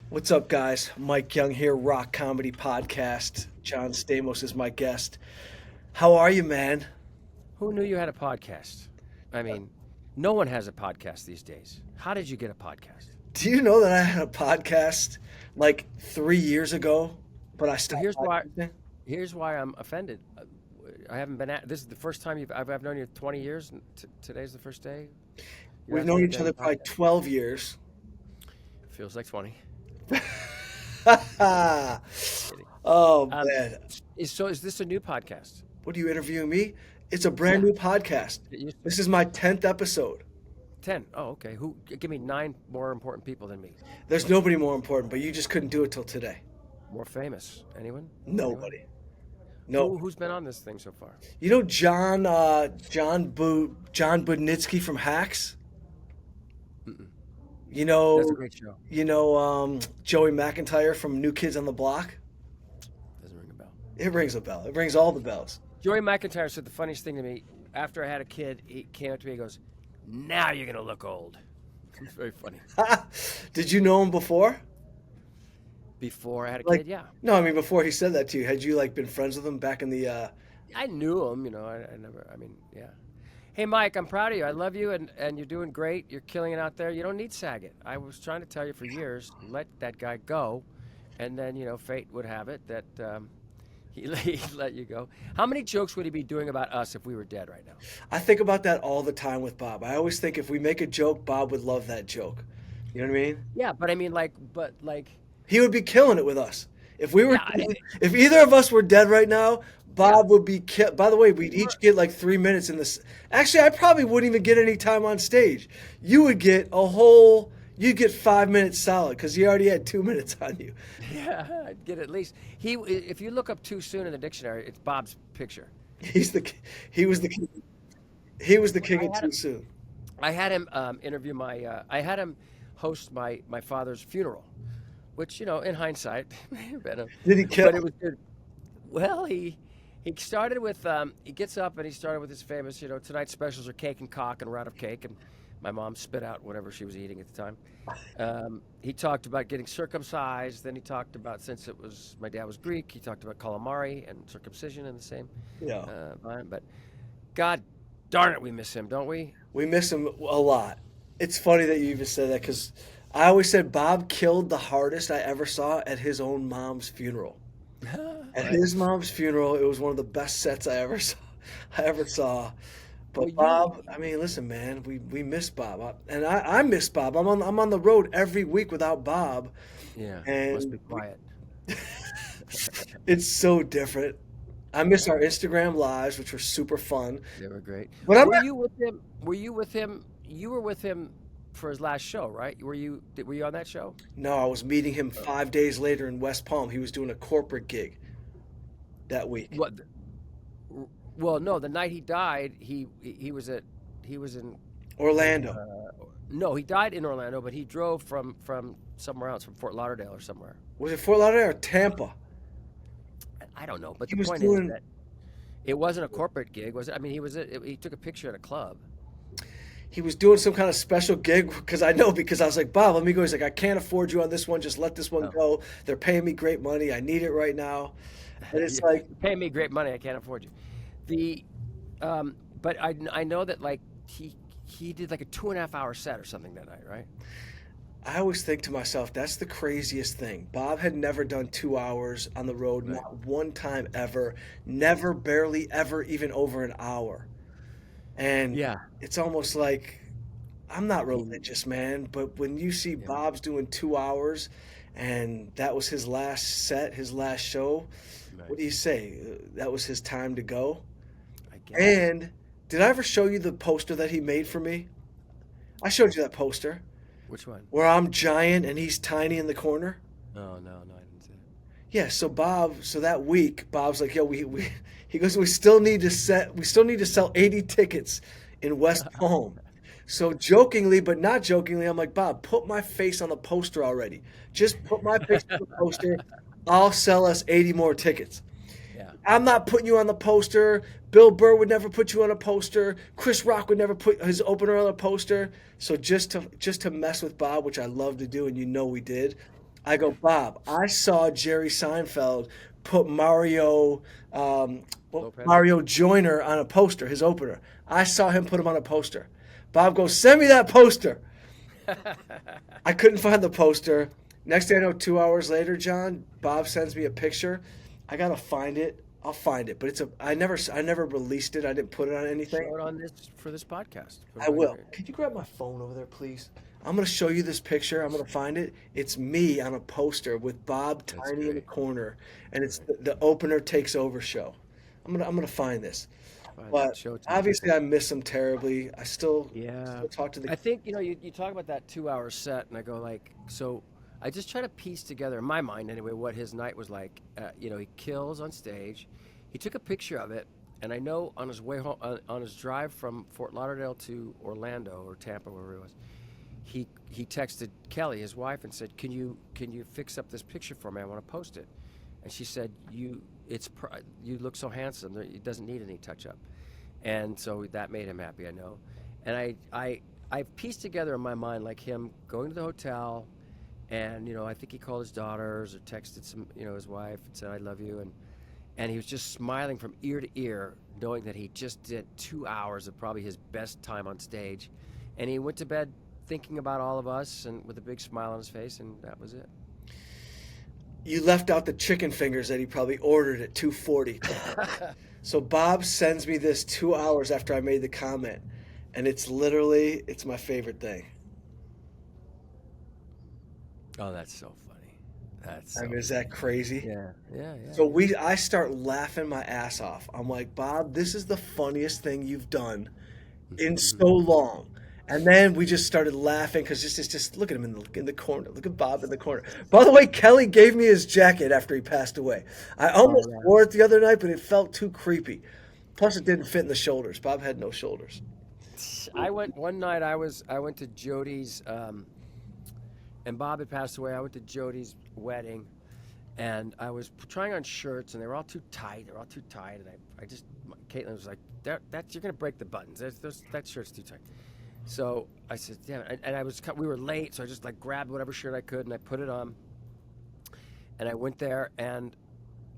What's up, guys? Mike Young here, Rock Comedy Podcast. John Stamos is my guest. How are you, man? Who knew you had a podcast? I mean, no one has a podcast these days. How did you get a podcast? Do you know that I had a podcast like 3 years ago, but I Well, stopped podcasting? here's why I'm offended. I haven't been at this is the first time I've known you 20 years. And today's the first day. You're We've asking known me to each do other a probably podcast. 12 years. Feels like 20. Kidding. Oh, Um, man. is this a new podcast? What are you interviewing me? It's a brand Yeah. new podcast. It used to- This is my 10th episode. 10. Oh, okay. Give me 9 more important people than me. There's nobody more important, but you just couldn't do it till today. More famous. Anyone? Nobody. No. Who's been on this thing so far? You know John Budnitsky from Hacks? Mm-mm. You That's a know great show. Joey McIntyre from New Kids on the Block? Doesn't ring a bell. It rings a bell. It rings all the bells. Joey McIntyre said the funniest thing to me after I had a kid. He came up to me and goes, "Now you're gonna look old." It's very funny. Did you know him before? Before I had a Like, kid, yeah, no, I mean before he said that to you. Had you like been friends with him back in the? I knew him. I never. I mean, yeah. Hey, Mike, I'm proud of you. I love you, and you're doing great. You're killing it out there. You don't need Saget. I was trying to tell you for years, let that guy go, and then fate would have it that he let you go. How many jokes would he be doing about us if we were dead right now? I think about that all the time with Bob. I always think if we make a joke, Bob would love that joke. You know what I mean? Yeah, but I mean, like, He would be killing it with us. If we were, yeah, if either of us were dead right now, Bob would be. By the way, we'd we're- each get like 3 minutes in this. Actually, I probably wouldn't even get any time on stage. You would get a whole. You'd get 5 minutes solid because you already had 2 minutes on you. Yeah, I'd get at least if you look up too soon in the dictionary, it's Bob's picture. He's the. He was the. He was the king I of had too him. soon. I had him interview my. I had him host my father's funeral, which in hindsight, may have been Did he but it kill? was good. Well, he started with he gets up and he started with his famous tonight's specials are cake and cock and a round of cake, and my mom spit out whatever she was eating at the time. He talked about getting circumcised. Then he talked about, since my dad was Greek, he talked about calamari and circumcision in the same Yeah, line. But God darn it, we miss him, don't we? we miss him a lot. It's funny that you even said that because I always said Bob killed the hardest I ever saw at his own mom's funeral. At Right. his mom's funeral, it was one of the best sets I ever saw. I ever saw. Well, But Bob, I mean, listen, man, we miss Bob, and I miss Bob. I'm on the road every week without Bob, yeah, must be and quiet. it's so different. I miss our Instagram lives, which were super fun. They were great. But I'm Were not, you with him? Were you with him? You were with him for his last show, right? Were you on that show? no, I was meeting him 5 days later in West Palm. He was doing a corporate gig that week. What? Well, no. The night he died, he was in. Orlando. No, he died in Orlando, but he drove from somewhere else, from Fort Lauderdale or somewhere. Was it Fort Lauderdale or Tampa? I don't know, but He the was point is doing. that it wasn't a corporate gig, was it? I mean, he took a picture at a club. He was doing some kind of special gig because I know because I was like, Bob, let me go. He's like, I can't afford you on this one. Just let this one Oh, go. They're paying me great money. I need it right now. And it's you like, pay me great money, I can't afford you. The, but I know that like he did like a 2.5 hour set or something that night, right? I always think to myself, that's the craziest thing. Bob had never done 2 hours on the road, Right. not one time ever, never, barely, ever, even over an hour. And Yeah. it's almost like I'm not He, religious, man, but when you see yeah. Bob's doing 2 hours and that was his last set, his last show, Right. what do you say? That was his time to go. I guess. And did I ever show you the poster that he made for me? I showed you that poster Which one? where I'm giant and he's tiny in the corner. Oh no, I didn't see it. Yeah, so that week, Bob's like, yo, he goes, we still need to sell 80 tickets in West Palm. So jokingly, but not jokingly, I'm like, Bob, put my face on the poster already. Just put my face on the poster. I'll sell us 80 more tickets. Yeah. I'm not putting you on the poster. Bill Burr would never put you on a poster. Chris Rock would never put his opener on a poster. So just to mess with Bob, which I love to do, and we did, I go, Bob, I saw Jerry Seinfeld put um, Lopez. Mario Joyner on a poster, his opener. I saw him put him on a poster. Bob goes, send me that poster. I couldn't find the poster. Next thing I know, 2 hours later, John, Bob sends me a picture. I gotta find it. I'll find it, but I never released it. I didn't put it on anything. Show it on this for this podcast. Put I it on will. your. Could you grab my phone over there, please? I'm gonna show you this picture. I'm gonna find it. It's me on a poster with Bob That's Tiny in the great. corner, and it's Great. the opener takes over show. I'm gonna find this. Find that. But Show it to the obviously, people. I miss him terribly. Yeah. Still talk to the. I think, you talk about that 2 hour set, and I go, like, so I just try to piece together, in my mind anyway, what his night was like. He kills on stage. He took a picture of it, and I know on his way home, on his drive from Fort Lauderdale to Orlando or Tampa, wherever it was, he texted Kelly, his wife, and said, "Can you fix up this picture for me? I want to post it." And she said, you look so handsome. It doesn't need any touch up." And so that made him happy, I know. And I pieced together in my mind, like, him going to the hotel, and I think he called his daughters or texted his wife and said, "I love you," and he was just smiling from ear to ear, knowing that he just did 2 hours of probably his best time on stage, and he went to bed thinking about all of us and with a big smile on his face, and that was it. You left out the chicken fingers that he probably ordered at 2:40. So Bob sends me this 2 hours after I made the comment, and it's my favorite thing. Oh, that's so funny. That's I so mean, is that crazy? yeah, yeah, yeah, So yeah. I start laughing my ass off. I'm like, Bob, this is the funniest thing you've done in so long. And then we just started laughing because just look at him in the corner. Look at Bob in the corner. By the way, Kelly gave me his jacket after he passed away. I Oh, almost yeah. wore it the other night, but it felt too creepy. Plus, it didn't fit in the shoulders. Bob had no shoulders. I went one night. I went to Jody's, and Bob had passed away. I went to Jody's wedding, and I was trying on shirts, and they were all too tight. They were all too tight, and Caitlin was like, "That you're gonna break the buttons. That shirt's too tight." So I said, "Damn it!" And we were late, so I just, like, grabbed whatever shirt I could, and I put it on, and I went there, and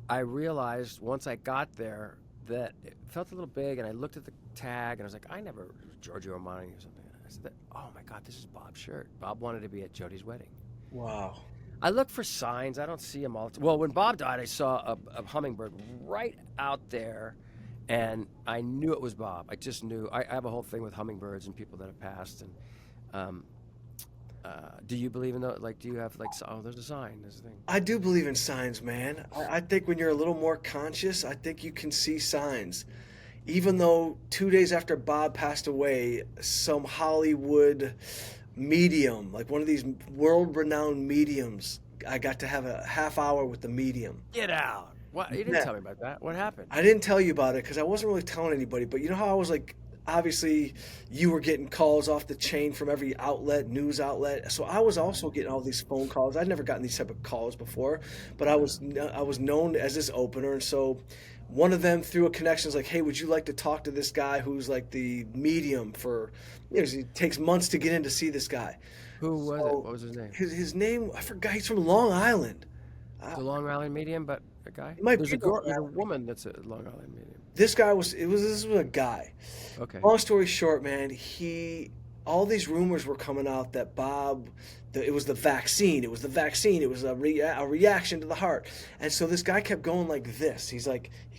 I realized once I got there that it felt a little big, and I looked at the tag, and I was like, "I never Giorgio Armani or something." I said, "Oh my God, this is Bob's shirt." Bob wanted to be at Jody's wedding. Wow. I look for signs. I don't see them all. Well, when Bob died, I saw a hummingbird right out there, and I knew it was Bob. I just knew. I have a whole thing with hummingbirds and people that have passed. And um, do you believe in that? Like, do you have, like, oh, there's a sign. There's a thing. I do believe in signs, man. I think when you're a little more conscious, I think you can see signs. Even though 2 days after Bob passed away, some Hollywood medium, like one of these world renowned mediums, I got to have a half hour with the medium. Get out! What? You didn't Yeah. tell me about that. What happened? I didn't tell you about it because I wasn't really telling anybody, but you know how I was like, obviously, you were getting calls off the chain from every outlet, news outlet. So I was also getting all these phone calls. I'd never gotten these type of calls before, but I was known as this opener, and so one of them through a connection was like, "Hey, would you like to talk to this guy who's like the medium for? It takes months to get in to see this guy." Who was it? So What was his name? his name, I forgot. He's from Long Island. I, The Long Island medium, but a guy. it might There's be a Long girl. There's a Island. woman that's a Long Island medium. This guy was. This was a guy. Okay. Long story short, man, all these rumors were coming out that it was the vaccine. It was the vaccine. It was a reaction to the heart. And so this guy kept going like this. He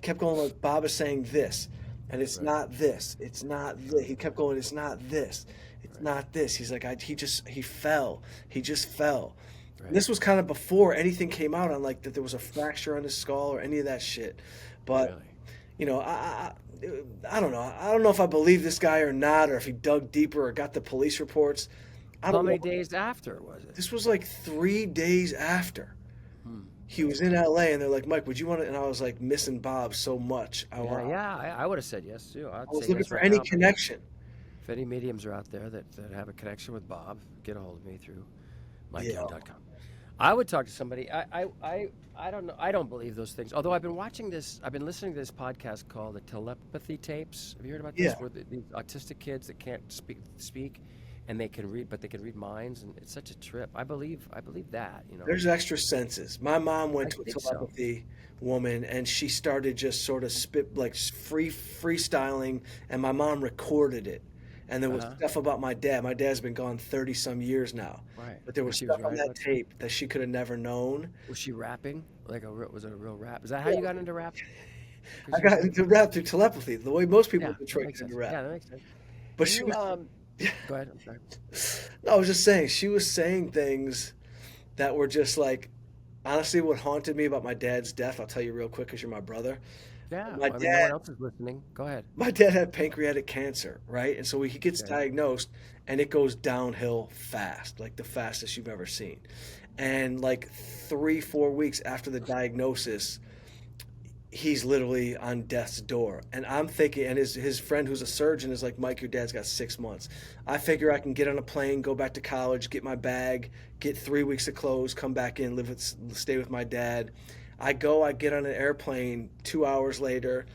kept going like, Bob is saying this, and it's Right. not this. It's not this. He kept going, it's not this. It's Right. not this. He's like, he fell. He just fell. And Right. this was kind of before anything came out on like that there was a fracture on his skull or any of that shit. But Really. you know, I don't know. I don't know if I believe this guy or not, or if he dug deeper or got the police reports. I How don't know. many days after was it? This was like 3 days after Hmm. he was in LA, and they're like, "Mike, would you want to?" And I was like, missing Bob so much. Yeah, yeah. I would have said yes too. I'd I was say looking yes for right any now. But connection. if any mediums are out there that have a connection with Bob, get a hold of me through Yeah. MikeYoung.com. I would talk to somebody. I don't know. I don't believe those things. Although I've been watching this, I've been listening to this podcast called the Telepathy Tapes. Have you heard about this? Yeah. Where these autistic kids that can't speak, and they can read, but they can read minds, and it's such a trip. I believe that, you know. There's extra senses. My mom I went to a think so. telepathy woman and she started just sort of spit like freestyling, and my mom recorded it. And there was Uh-huh. stuff about my dad. My dad's been gone 30 some years now. Right. But there And was she was stuff on right that about you. tape that she could have never known. Was she rapping? Like was it a real rap? Is that how Yeah, you got into rap? Because I you got said, into rap through telepathy, the way most people yeah, get that tricked makes into sense. rap. Yeah, that makes sense. But Do she you was, go ahead. I'm sorry. no, I was just saying, she was saying things that were just like, honestly, what haunted me about my dad's death, I'll tell you real quick because you're my brother. Yeah. My I mean, no one dad else is listening. Go ahead. my dad had pancreatic cancer, right? And so he gets Okay. diagnosed and it goes downhill fast, like the fastest you've ever seen. And like 3, 4 weeks after the diagnosis, he's literally on death's door. And I'm thinking, and his friend who's a surgeon is like, Mike, your dad's got 6 months. I figure I can get on a plane, go back to college, get my bag, get 3 weeks of clothes, come back in, stay with my dad. I get on an airplane 2 hours later.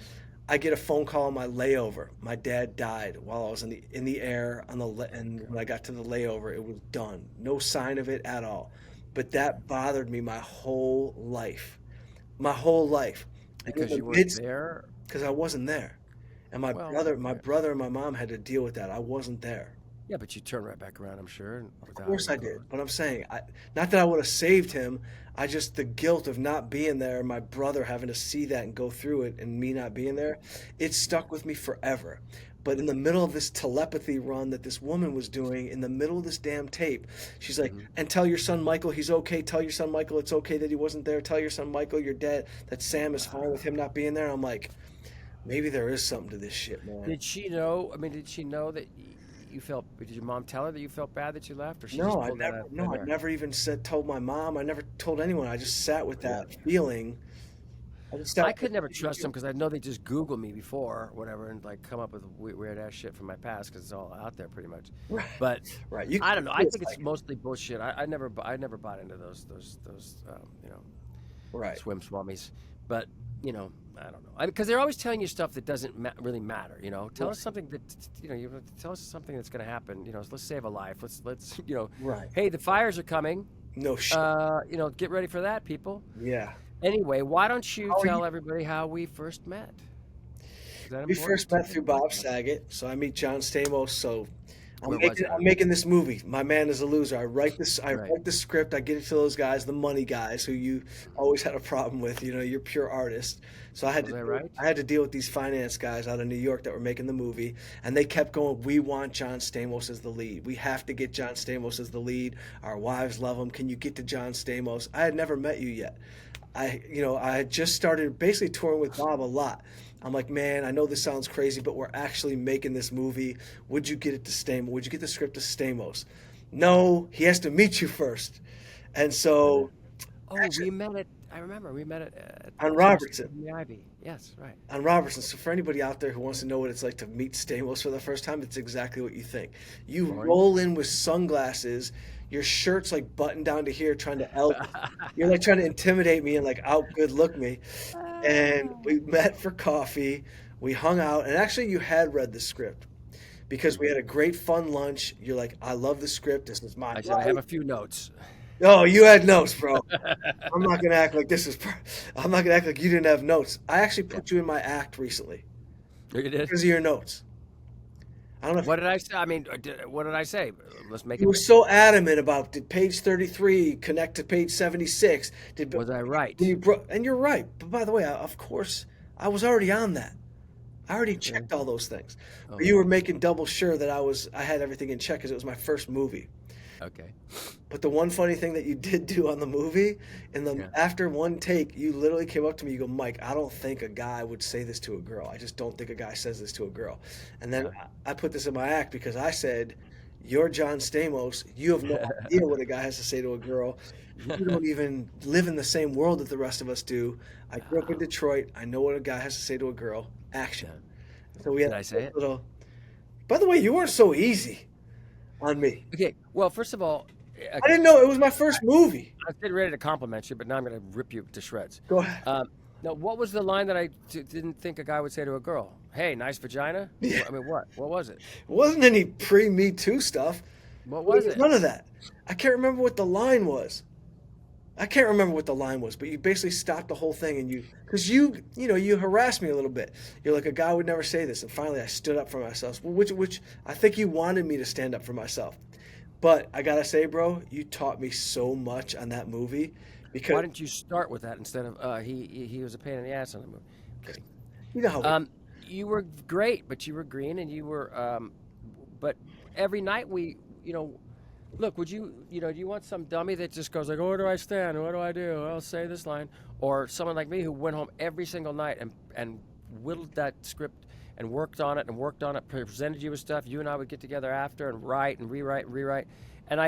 I get a phone call on my layover. My dad died while I was in the air Oh my and when God. I got to the layover, it was done. No sign of it at all. But that bothered me my whole life. My whole life. And in Because the you weren't midst, there. because I wasn't there. And my Well, brother, my right. brother and my mom had to deal with that. I wasn't there. Yeah, but you turn right back around, I'm sure, and Of without course any I did. clothes. But I'm saying, not that I would have saved him. I just, the guilt of not being there, my brother having to see that and go through it, and me not being there, it stuck with me forever. But in the middle of this telepathy run that this woman was doing, in the middle of this damn tape, she's like, Hmm. and tell your son Michael he's okay. Tell your son Michael it's okay that he wasn't there. Tell your son Michael you're dead. That Sam is fine with him not being there. I'm like, maybe there is something to this shit, man. Did she know? I mean, did she know that you felt? Did your mom tell her that you felt bad that you left, or she No, just I pulled that never. out of No, thin I air? never even told my mom. I never told anyone. I just sat with that Really? feeling. I just sat I with could never that trust them feeling. because I know they just Google me before, or whatever, and like come up with weird ass shit from my past because it's all out there pretty much. Right, But right. You I can don't know. I feel think it's psychic. mostly bullshit. I never bought into those Right. swim swammies. But I don't know because they're always telling you stuff that doesn't really matter. Tell us Right. something that you tell us something that's going to happen. Let's save a life. Let's Right. hey, the fires are coming. No shit. Get ready for that, people. Yeah. Anyway, why don't you How are you? tell everybody how we first met? Is that We important first to met you through to talk Bob about? Saget, so I meet John Stamos. So Where was I'm that? making this movie. My man is a loser. I Right. write the script. I get it to those guys, the money guys, who you always had a problem with. You're pure artist. So Was I right? I had to deal with these finance guys out of New York that were making the movie, and they kept going. We want John Stamos as the lead. We have to get John Stamos as the lead. Our wives love him. Can you get to John Stamos? I had never met you yet. I had just started basically touring with Bob a lot. I'm like, man, I know this sounds crazy, but we're actually making this movie. Would you get it to Stamos? Would you get the script to Stamos? No, he has to meet you first. And Okay. so, Oh, actually, we met at. I remember we met at on Chester Robertson, in the Ivy. Yes, right. on Robertson. So for anybody out there who wants to know what it's like to meet Stamos for the first time, it's exactly what you think. You Boring. roll in with sunglasses, your shirt's like buttoned down to here, trying to you're like trying to intimidate me and like out good look me. And Ah. we met for coffee. We hung out, and actually, you had read the script because we Mhm. had a great fun lunch. You're like, I love the script. This is my I said I have life. a few notes. Oh, you had notes, bro. I'm not gonna act like I'm not gonna act like you didn't have notes. I actually Yeah, put you in my act recently you did. because of your notes. I don't know if What did I say? I mean, what did I say? Let's make you it. were so adamant about did page 33 connect to page 76. Did Was I when right? you and you're right. But by the way, of course, I was already on that. I already Okay. checked all those things. But you Okay. were making double sure that I had everything in check because it was my first movie. Okay. But the one funny thing that you did do on the movie, Yeah. after one take, you literally came up to me. You go, Mike, I don't think a guy would say this to a girl. I just don't think a guy says this to a girl. And then Yeah. I put this in my act because I said, "You're John Stamos. You have no idea what a guy has to say to a girl. You don't even live in the same world that the rest of us do. I grew up in Oh, Detroit. I know what a guy has to say to a girl. Action." yeah. So we had Did I a say it? little. By the way, you weren't so easy on me. Okay. Well, first of all, I okay. didn't know it was my first movie. I was getting ready to compliment you, but now I'm going to rip you to shreds. Go ahead. Um, now, what was the line that I didn't think a guy would say to a girl? Hey, nice vagina? Yeah. I mean, what? What was it? It wasn't any pre-Me Too stuff. What There was was it? none of that. I can't remember what the line was. I can't remember what the line was, but you basically stopped the whole thing and because you harassed me a little bit. You're like, a guy would never say this. And finally I stood up for myself, which I think you wanted me to stand up for myself. But I gotta say, bro, you taught me so much on that movie because Why didn't you start with that instead of he was a pain in the ass on the movie? Kidding. you know how we, You were great, but you were green, and you were. But every night look. Would do you want some dummy that just goes like, "Oh, where do I stand? What do I do? I'll say this line," or someone like me who went home every single night and whittled that script and worked on it, presented you with stuff. You and I would get together after and write and rewrite and rewrite, and I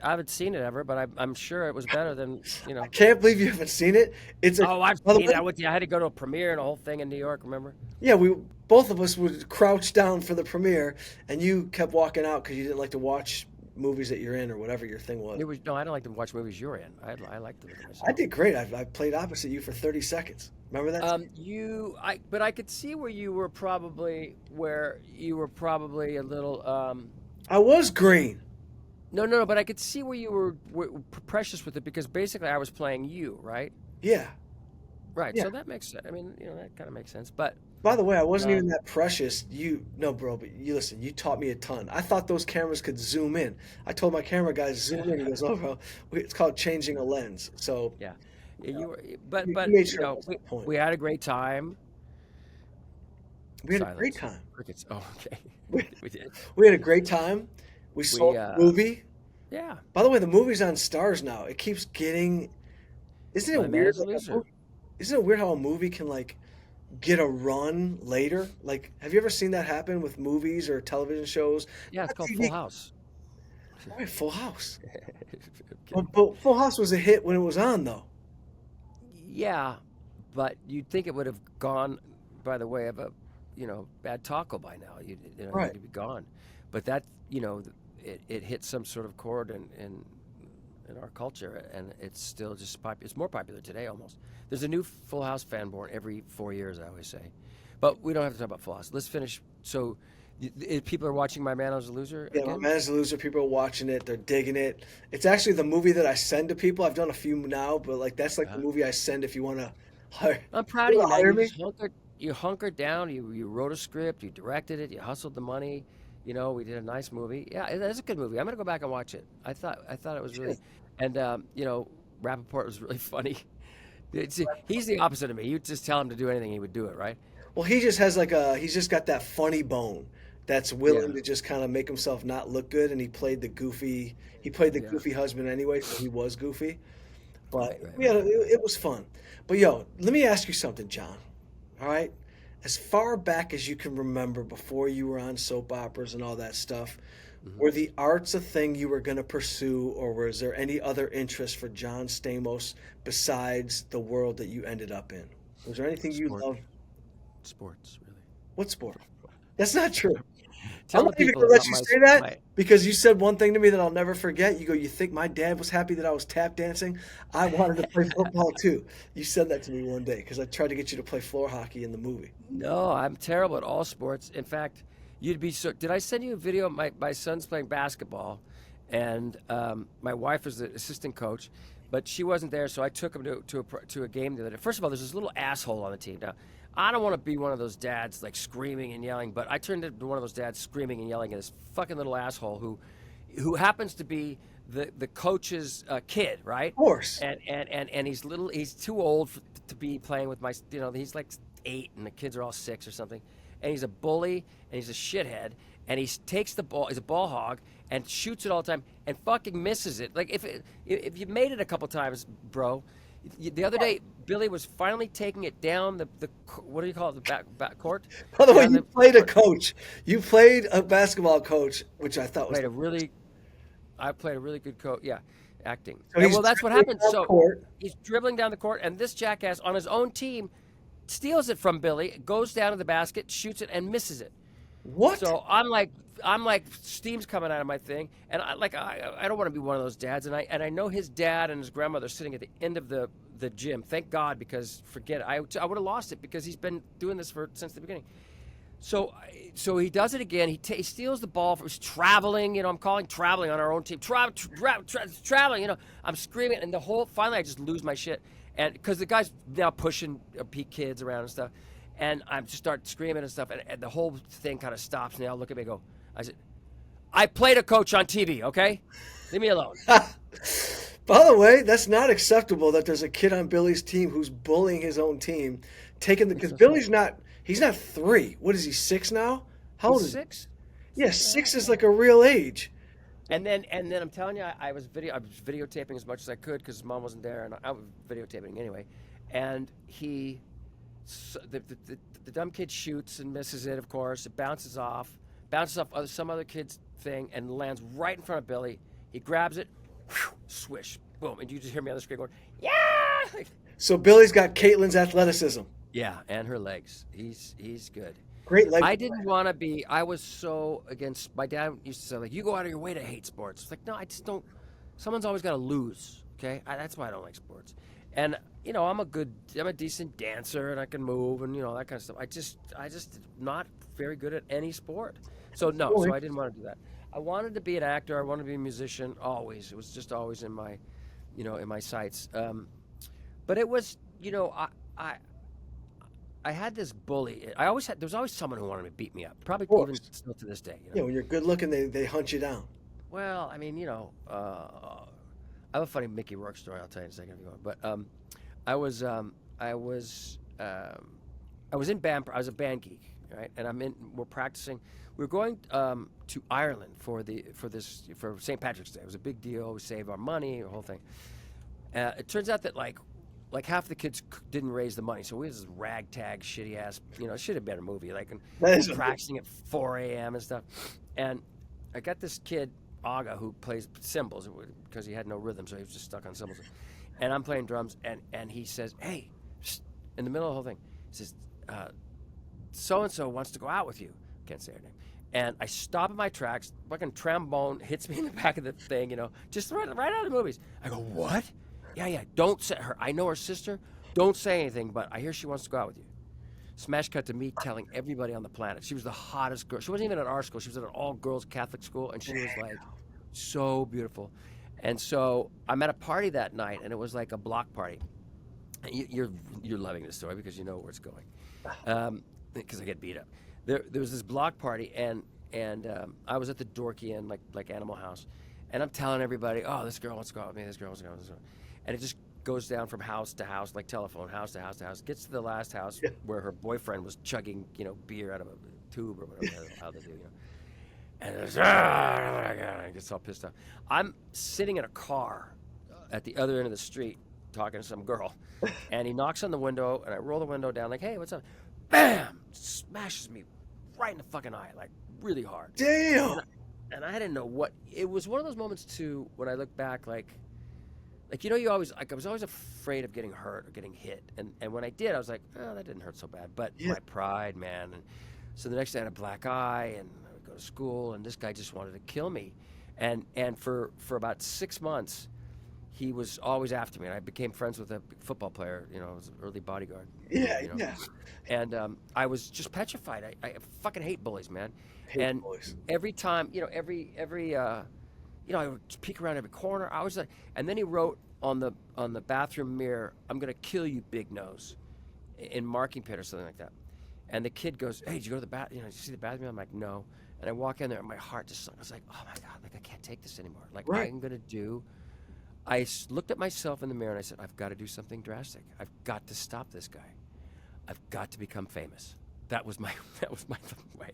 haven't seen it ever, but I'm sure it was better than you I know. can't believe you haven't seen it. It's a Oh, I've By the seen it. way, I had to go to a premiere and a whole thing in New York. Remember? yeah, we both of us would crouch down for the premiere, and you kept walking out because you didn't like to watch movies that you're in or whatever your thing was. It was no. I don't like to watch movies you're in. I like to look at I myself. did great. I played opposite you for 30 seconds. Remember that? But I could see where you were probably a little. I was green. No, no, no. But I could see where were precious with it because basically I was playing you, right? Yeah, Right. yeah. So that makes sense. I mean, that kind of makes sense. But By the way, I wasn't even um, that precious. No, bro, but you listen, you taught me a ton. I thought those cameras could zoom in. I told my camera guy, zoom in. He goes, oh, bro, it's called changing a lens. So yeah, uh, you were. you made sure that was We the point. we had a great time. We had a great Silence. time. Crickets. Oh, okay. We, We did. we had a great time. We saw We the movie. Yeah. By the way, the movie's on Stars now. It keeps getting. Isn't My it man weird? is a loser. Isn't it weird how a movie can like get a run later? Like, have you ever seen that happen with movies or television shows? Yeah, it's Not called Full TV. House. Right, Full House. I'm kidding. But Full House was a hit when it was on, though. Yeah, but you'd think it would have gone by the way of a, bad taco by now. Right. You'd be gone. But that, it hit some sort of chord in our culture, and it's still just popular. It's more popular today almost. There's a new Full House fan born every 4 years, I always say. But we don't have to talk about Full House. Let's finish. So, people are watching My Man as a Loser Yeah, My again. Man is a Loser. People are watching it. They're digging it. It's actually the movie that I send to people. I've done a few now, but like that's like the Uh-huh. movie I send if you want to hire, I'm proud you of you, wanna man. hire me. You hunkered down. You wrote a script. You directed it. You hustled the money. We did a nice movie. Yeah, it's a good movie. I'm gonna go back and watch it. I thought it was really, and Rappaport was really funny. He's the opposite of me. You just tell him to do anything, he would do it, right? Well, he's just got that funny bone that's willing Yeah, to just kind of make himself not look good, and he played the yeah. goofy husband anyway, so he was goofy. But Right, right, yeah, right. it was fun. But yo, let me ask you something, John. All right, as far back as you can remember, before you were on soap operas and all that stuff, Hmm. were the arts a thing you were going to pursue, or was there any other interest for John Stamos besides the world that you ended up in? Was there anything you Sport, loved? sports, really. What sport? That's not true. I'm Tell the not even people gonna let about you say that my. because you said one thing to me that I'll never forget. You go, you think my dad was happy that I was tap dancing? I wanted to play football too. You said that to me one day because I tried to get you to play floor hockey in the movie. No, I'm terrible at all sports. In fact, you'd be so. Did I send you a video of my son's playing basketball, and my wife was the assistant coach, but she wasn't there, so I took him to a game the other day. First of all, there's this little asshole on the team. Now, I don't want to be one of those dads like screaming and yelling, but I turned into one of those dads screaming and yelling at this fucking little asshole who happens to be the coach's kid, right? Of course. And he's too old to be playing with he's like 8 and the kids are all 6 or something, and he's a bully and he's a shithead, and he takes the ball, he's a ball hog, and shoots it all the time and fucking misses it. Like if you made it a couple times, bro. The other day, Billy was finally taking it down the what do you call it, the back court, By the way, down you the played a court. coach. You played a basketball coach, which I thought was Played a really I played a really good coach. Yeah, acting. so And he's well, that's what dribbling happens. down So court. he's dribbling down the court, and this jackass on his own team steals it from Billy, goes down to the basket, shoots it, and misses it. What? So I'm like steam's coming out of my thing, and I don't want to be one of those dads, and I know his dad and his grandmother sitting at the end of the gym. Thank God, because forget it, I would have lost it because he's been doing this since the beginning. So, so he does it again. He steals the ball. He's traveling. You know, I'm calling traveling on our own team. Traveling. You know, I'm screaming, and the whole. Finally, I just lose my shit, and because the guy's now pushing kids around and stuff, and I just start screaming and stuff, and the whole thing kind of stops. And they all look at me and go, I said, I played a coach on TV. Okay, leave me alone. By the way, that's not acceptable that there's a kid on Billy's team who's bullying his own team, taking the because Billy's not he's not 3. What is he, 6 now? How old He's is he? 6. Yeah, 6 is like a real age. And then I'm telling you, I was videotaping as much as I could because his mom wasn't there, and I was videotaping anyway. And the dumb kid shoots and misses it. Of course, it bounces off some other kid's thing, and lands right in front of Billy. He grabs it, whew, swish, boom, and you just hear me on the screen going, "Yeah!" So Billy's got Caitlin's athleticism. Yeah, and her legs. He's good. Great leg. I didn't want to be. I was so against. My dad used to say, like, you go out of your way to hate sports. It's like, no, I just don't. Someone's always got to lose. Okay, that's why I don't like sports. And you know, I'm a decent dancer, and I can move, and you know that kind of stuff. I just not very good at any sport. So no, so I didn't want to do that. I wanted to be an actor. I wanted to be a musician. Always, it was just always in my, in my sights. But it was, I had this bully. There was always someone who wanted to beat me up. Probably even still to this day. Yeah, when you're good looking, they hunt you down. Well, I mean, I have a funny Mickey Rourke story. I'll tell you in a second if you want. But I was in band. I was a band geek, right? And we're practicing. We were going to Ireland for St. Patrick's Day. It was a big deal. We saved our money, the whole thing. It turns out that like half the kids didn't raise the money, so we was this ragtag, shitty ass. It should have been a movie. Like, and practicing at 4 a.m. and stuff. And I got this kid Aga who plays cymbals because he had no rhythm, so he was just stuck on cymbals. And I'm playing drums, and he says, "Hey," in the middle of the whole thing, he says, "So and so wants to go out with you." Can't say her name. And I stop in my tracks. Fucking trombone hits me in the back of the thing, just right out of the movies. I go, "What?" Yeah. Don't say her. I know her sister. Don't say anything, but I hear she wants to go out with you. Smash cut to me telling everybody on the planet. She was the hottest girl. She wasn't even at our school. She was at an all-girls Catholic school, and she was like so beautiful. And so I'm at a party that night, and it was like a block party. And you're loving this story because you know where it's going. Because I get beat up. There was this block party, and I was at the dorky end, like Animal House, and I'm telling everybody, "Oh, this girl wants to go out with me. This girl wants to go out with me." And it just goes down from house to house, like telephone, house to house to house. Gets to the last house where her boyfriend was chugging, beer out of a tube or whatever how they do, And it was, I gets all pissed off. I'm sitting in a car at the other end of the street talking to some girl, and he knocks on the window, and I roll the window down, like, "Hey, what's up?" Bam! Smashes me right in the fucking eye, like really hard. Damn. And I didn't know what. It was one of those moments too when I look back, like you always I was always afraid of getting hurt or getting hit, and when I did, I was like, "Oh, that didn't hurt so bad." But my pride, man. And so the next day I had a black eye, and I would go to school, and this guy just wanted to kill me, and for about 6 months, he was always after me, and I became friends with a football player, as an early bodyguard. Yeah. And I was just petrified. I fucking hate bullies, man. Hate bullies. Every time, I would peek around every corner. I was like, and then he wrote on the bathroom mirror, "I'm gonna kill you, big nose," in marking pen or something like that. And the kid goes, "Hey, did you go to the bath? Did you see the bathroom?" I'm like, "No." And I walk in there, and my heart just sunk. I was like, "Oh my god, like I can't take this anymore. Like I'm gonna do." I looked at myself in the mirror and I said, "I've got to do something drastic. I've got to stop this guy. I've got to become famous." That was my way.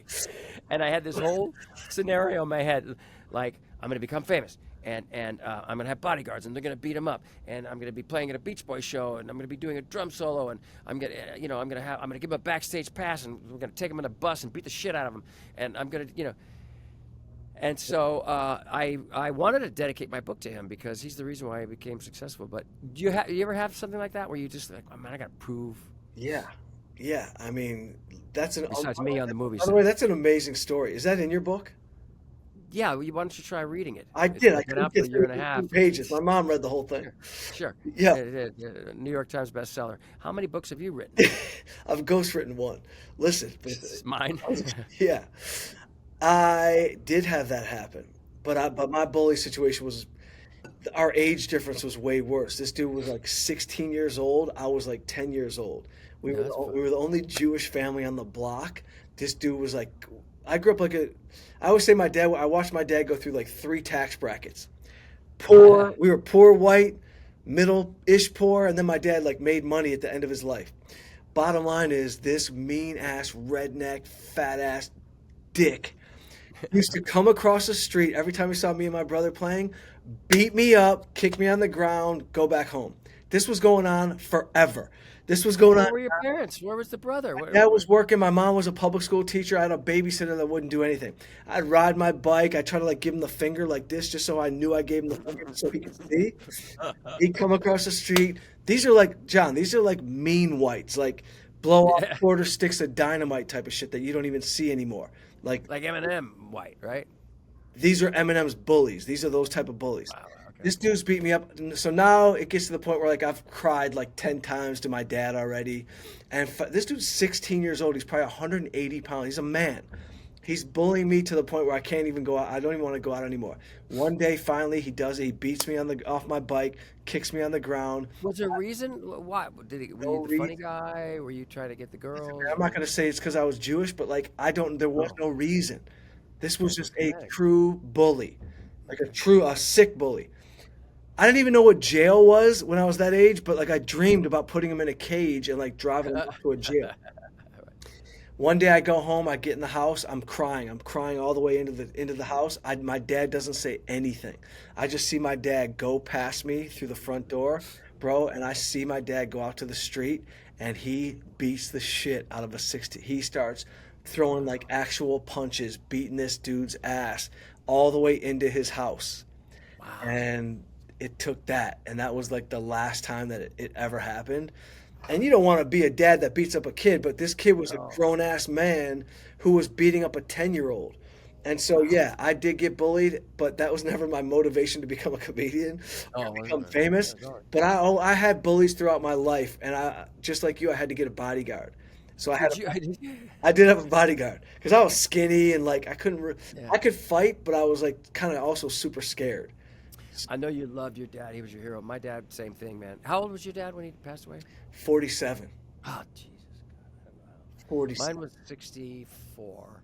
And I had this whole scenario in my head, like I'm going to become famous, and I'm going to have bodyguards, and they're going to beat him up, and I'm going to be playing at a Beach Boys show, and I'm going to be doing a drum solo, and I'm going to give him a backstage pass, and we're going to take him on a bus and beat the shit out of him, and I'm going to, And so I wanted to dedicate my book to him because he's the reason why I became successful. But you ever have something like that where you just like, "Oh man, I got to prove"? Yeah. I mean, that's an. Besides me on the movie By the set. way, that's an amazing story. Is that in your book? Yeah, why don't you try reading it? I It's did. I been couldn't out for get a year through and a 15 half. pages. My mom read the whole thing. Sure, sure. Yeah. New York Times bestseller. How many books have you written? I've ghostwritten one. Listen, Mine. yeah, I did have that happen, but my bully situation was our age difference was way worse. This dude was like 16 years old. I was like 10 years old. Yeah, that's We fun. were the only Jewish family on the block. This dude was like, I grew up like a. I always say my dad. I watched my dad go through like three tax brackets. Poor. We were poor white, middle-ish poor, and then my dad like made money at the end of his life. Bottom line is this mean ass redneck fat ass dick used to come across the street every time he saw me and my brother playing, beat me up, kick me on the ground, go back home. This was going on forever. This was going on. Where were your parents? Where was the brother? My dad was working. My mom was a public school teacher. I had a babysitter that wouldn't do anything. I'd ride my bike. I'd try to like give him the finger like this just so I knew I gave him the finger so he could see. He'd come across the street. These are like, John, these are like mean whites, like blow off Yeah, quarter sticks of dynamite type of shit that you don't even see anymore. Like like Eminem White, right? these are Eminem's bullies. These are those type of bullies. Wow. Okay. This dude's beat me up. So now it gets to the point where like I've cried like 10 times to my dad already. And this dude's 16 years old. He's probably 180 pounds. He's a man. He's bullying me to the point where I can't even go out. I don't even want to go out anymore. One day, finally, he does it. He beats me off my bike, kicks me on the ground. Was there a reason? Why were No you the funny reason. guy? Were you trying to get the girls? I'm not going to say it's because I was Jewish, but like I don't. There was Oh, no reason. This was just a dramatic. true bully, like a sick bully. I didn't even know what jail was when I was that age, but like I dreamed about putting him in a cage and like driving him off to a jail. One day I go home, I get in the house, I'm crying. I'm crying all the way into the house. My dad doesn't say anything. I just see my dad go past me through the front door, bro, and I see my dad go out to the street and he beats the shit out of a 60. He starts throwing like actual punches, beating this dude's ass all the way into his house. Wow. And it took that, and that was like the last time that it ever happened. And you don't want to be a dad that beats up a kid, but this kid was a Oh, grown ass man who was beating up a 10-year-old. And so, wow. yeah, I did get bullied, but that was never my motivation to become a comedian or Oh, wasn't become it? famous. Yeah, go on. But I had bullies throughout my life, and I just like you, I had to get a bodyguard. So Did you? Did you? I did have a bodyguard because I was skinny and like I couldn't Yeah. I could fight, but I was like kind of also super scared. I know you loved your dad. He was your hero. My dad, same thing, man. How old was your dad when he passed away? 47. Oh, Jesus. Mine 47. was 64,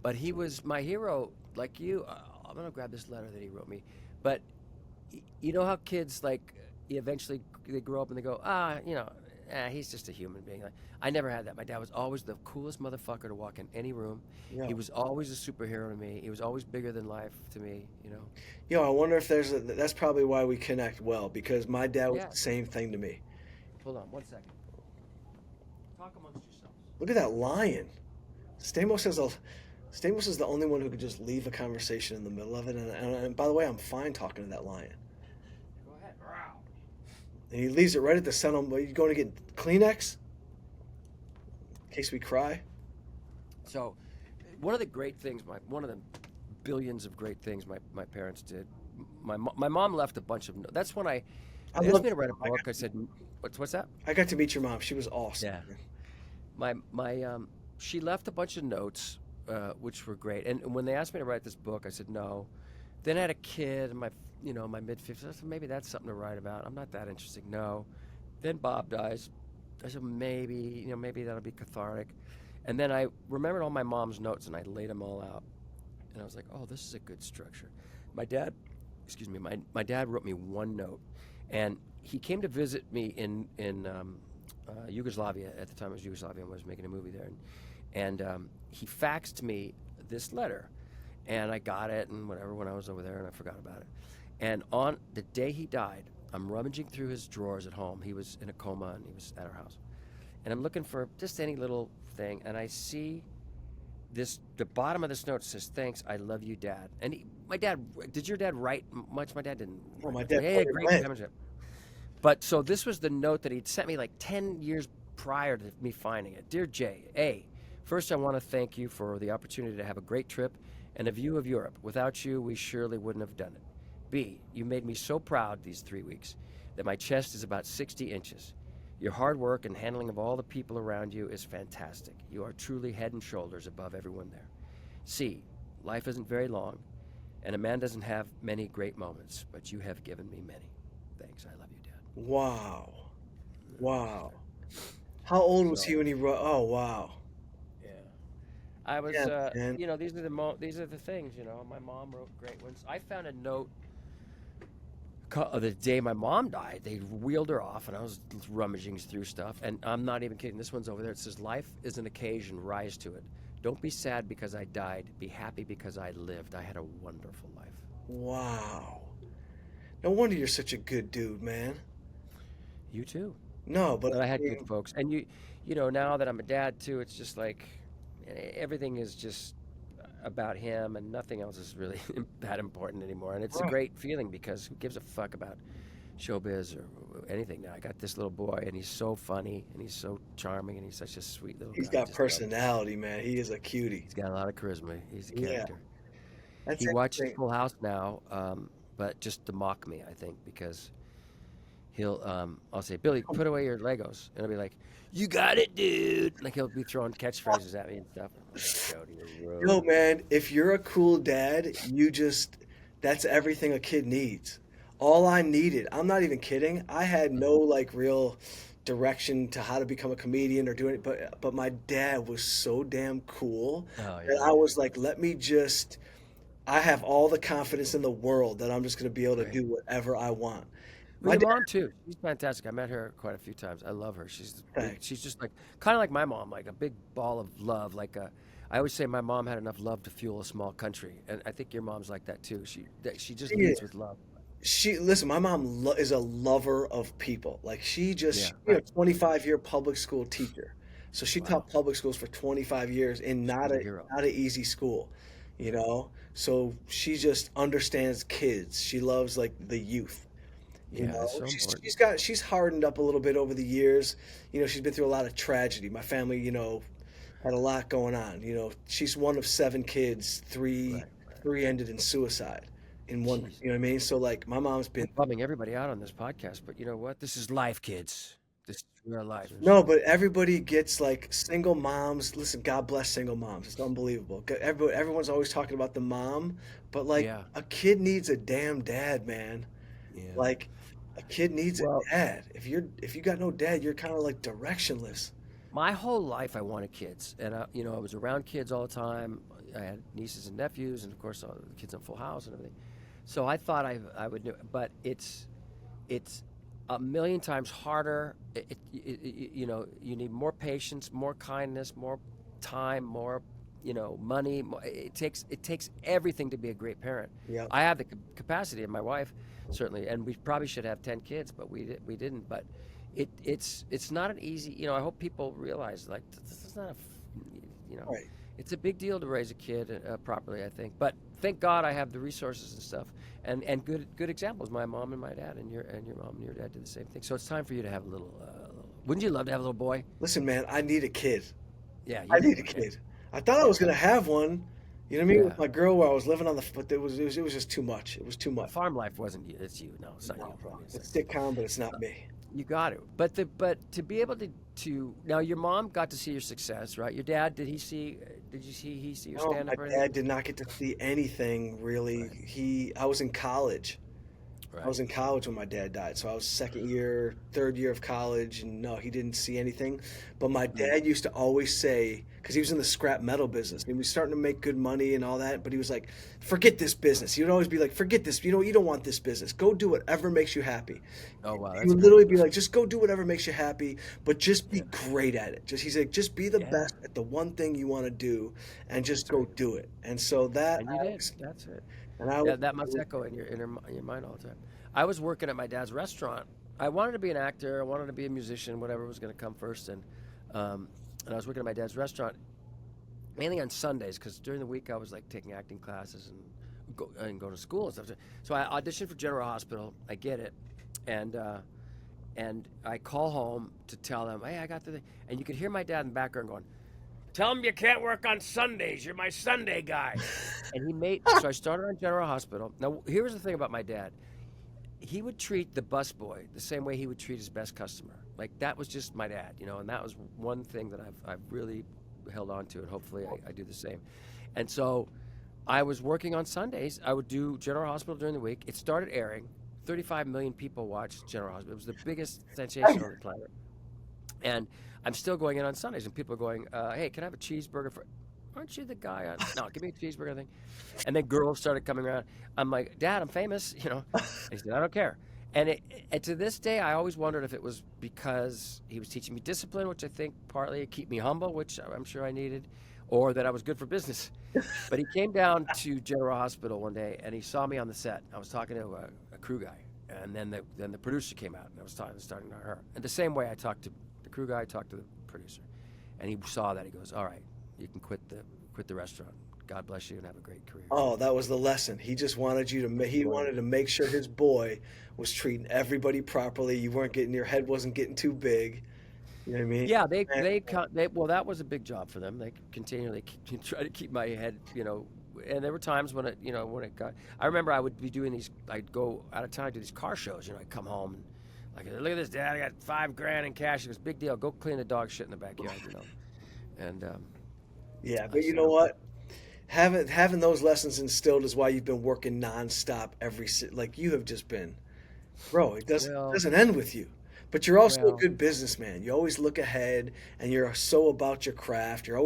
but he was my hero, like you. I'm gonna grab this letter that he wrote me. But you know how kids like eventually they grow up and they go, he's just a human being. Like, I never had that. My dad was always the coolest motherfucker to walk in any room. Yeah. He was always a superhero to me. He was always bigger than life to me. Yo, I wonder if that's probably why we connect well because my dad was Yeah. the same thing to me. Hold on 1 second. Talk amongst yourselves. Look at that lion. Stamos has a Stamos is the only one who could just leave a conversation in the middle of it. And by the way, I'm fine talking to that lion. Go ahead. Wow. And he leaves it right at the center. Are you going to get Kleenex in case we cry? So, one of the great things, one of the billions of great things my parents did. My mom left a bunch of. That's when I they asked love. me to write a book. I said, what's that? I got to meet your mom. She was awesome. Yeah. My she left a bunch of notes, which were great. And when they asked me to write this book, I said no. Then I had a kid in my mid-50s. I said maybe that's something to write about. I'm not that interesting. No. Then Bob dies. I said maybe that'll be cathartic. And then I remembered all my mom's notes and I laid them all out. And I was like, oh, this is a good structure. My dad, excuse me, my dad wrote me one note, and he came to visit me in Yugoslavia. At the time it was Yugoslavia, and I was making a movie there, and he faxed me this letter, and I got it and whatever when I was over there, and I forgot about it. And on the day he died, I'm rummaging through his drawers at home. He was in a coma, and he was at our house, and I'm looking for just any little thing, and I see the bottom of this note says, "Thanks, I love you, Dad." And my dad, did your dad write much? My dad didn't. Oh, my Write dad much. Yeah, probably great. went. Damage. But so this was the note that he'd sent me like 10 years prior to me finding it. Dear Jay, first I want to thank you for the opportunity to have a great trip and a view of Europe. Without you, we surely wouldn't have done it. B, you made me so proud these 3 weeks that my chest is about 60 inches. Your hard work and handling of all the people around you is fantastic. You are truly head and shoulders above everyone there. C, life isn't very long, and a man doesn't have many great moments, but you have given me many. Thanks. I love you, Dad. Wow. Wow. How old was he So, when he wrote? Oh, wow. yeah. I was, Yeah, man. these are the things, My mom wrote great ones. I found a note the day my mom died. They wheeled her off, and I was rummaging through stuff. And I'm not even kidding. This one's over there. It says, "Life is an occasion. Rise to it. Don't be sad because I died. Be happy because I lived. I had a wonderful life." Wow. No wonder you're such a good dude, man. You too. No, but But I I had good mean, folks, and now that I'm a dad too, it's just like everything is just about him, and nothing else is really that important anymore. And it's a right. great feeling because who gives a fuck about showbiz or anything now? I got this little boy, and he's so funny, and he's so charming, and he's such a sweet little He's guy. I got just love him. personality, man. He is a cutie. He's got a lot of charisma. He's a Yeah, character. that's He watches interesting. Full House now, but just to mock me, I think, because I'll say, "Billy, put away your Legos," and I'll be like, "You got it, dude!" Like he'll be throwing catchphrases at me and stuff. I'm like, "Jody, you're Yo, rude." man, if you're a cool dad, that's everything a kid needs. All I needed, I'm not even kidding. I had no Mhm. like real direction to how to become a comedian or do it, but my dad was so damn cool Oh that yeah, I yeah, was like, let me just, I have all the confidence in the world that I'm just gonna be able to great. do whatever I want. Well, My your dad, mom too. She's fantastic. I met her quite a few times. I love her. She's big. thanks. She's just like kind of like my mom, like a big ball of love. I always say my mom had enough love to fuel a small country, and I think your mom's like that too. She She just leads is. with love. Listen, my mom is a lover of people. Like Yeah, 25-year public school teacher. So she wow, taught public schools for 25 years in she's a hero. not an easy school, you Yeah, know? So she just understands kids. She loves like the youth, you yeah, it's know? so important. She's hardened up a little bit over the years. She's been through a lot of tragedy. My family, had a lot going on. She's one of seven kids. Right, Three ended in suicide in one, jeez. you know what I mean? So like my mom's We're been bumming everybody out on this podcast, but you know what? This is life, kids. This is real life. no, but everybody gets like single moms. Listen, God bless single moms. It's unbelievable. Everyone's always talking about the mom, but like Yeah, a kid needs a damn dad, man. yeah. Like a kid needs a Well, dad. If you got no dad, you're kind of like directionless. my whole life I wanted kids, and I was around kids all the time. I had nieces and nephews, and of course all the kids on Full House and everything. So I thought I would do it, but it's a million times harder. You need more patience, more kindness, more time, more money. It takes everything to be a great parent. Yep. I have the capacity, and my wife certainly, and we probably should have 10 kids, but we didn't. But it's not an easy. I hope people realize like this is not you know Right. it's a big deal to raise a kid properly, I think. But thank God I have the resources and stuff, and good examples. My mom and my dad, and your mom and your dad did the same thing. So it's time for you to have a little. Wouldn't you love to have a little boy? Listen, man, I need a kid. Yeah, you I need need a one. Yeah, kid. I thought I yeah, was gonna have one. You know what I mean? yeah. With my girl where I was living on but it was just too much. It was too much. Farm life wasn't you. It's you. No, it's not you. No, I mean, it's sitcom, but it's not me. you got to. But to be able to now your mom got to see your success, right? Your dad did he see? Did you see he see your No, stand my up or dad anything? did not get to see anything really. Right, I was in college. I right. was in college when my dad died. So I was second year, third year of college, and no, he didn't see anything. But my Mm, dad used to always say, because he was in the scrap metal business, and he was starting to make good money and all that, but he was like, forget this business. He would always be like, forget this. You don't want this business. Go do whatever makes you happy. oh wow, He that's would great. literally be like, just go do whatever makes you happy, but just be Yeah, great at it. He's like, just be the yeah, best at the one thing you want to do, and just that's go right. do it. And so that And you I did. was, That's it. and I Yeah, was, that must echo in your mind all the time. I was working at my dad's restaurant. I wanted to be an actor. I wanted to be a musician, whatever was going to come first. And I was working at my dad's restaurant mainly on Sundays because during the week I was like taking acting classes and going to school and stuff. So I auditioned for General Hospital. I get it, and I call home to tell them, hey, I got the thing. And you could hear my dad in the background going, Tell him you can't work on Sundays. You're my Sunday guy. And so I started on General Hospital. Now, here's the thing about my dad. He would treat the busboy the same way he would treat his best customer. Like, that was just my dad, and that was one thing that I've really held on to, and hopefully I do the same. And so I was working on Sundays. I would do General Hospital during the week. It started airing. 35 million people watched General Hospital. It was the biggest sensation on the planet. And I'm still going in on Sundays, and people are going, hey, can I have a cheeseburger for... Aren't you the guy on... No, give me a cheeseburger thing. And then girls started coming around. I'm like, Dad, I'm famous, And he said, I don't care. And to this day, I always wondered if it was because he was teaching me discipline, which I think partly keep me humble, which I'm sure I needed, or that I was good for business. But he came down to General Hospital one day, and he saw me on the set. I was talking to a crew guy, and then the producer came out, and I was starting to her. And the same way I talked to the crew guy, I talked to the producer. And he saw that. He goes, all right, you can quit the restaurant. God bless you and have a great career. Oh, that was the lesson. He just wanted he wanted to make sure his boy was treating everybody properly. You weren't getting, your head wasn't getting too big. You know what I mean? Yeah, well, that was a big job for them. They continually try to keep my head, and there were times when it got, I remember I would be doing these, I'd go out of town, do these car shows, I'd come home and like, look at this, Dad, I got $5,000 in cash. It was a big deal. Go clean the dog shit in the backyard, And yeah, but you know what? Having those lessons instilled is why you've been working nonstop like you have just been, bro. It doesn't end with you, but you're also a good businessman. You always look ahead, and you're so about your craft. You're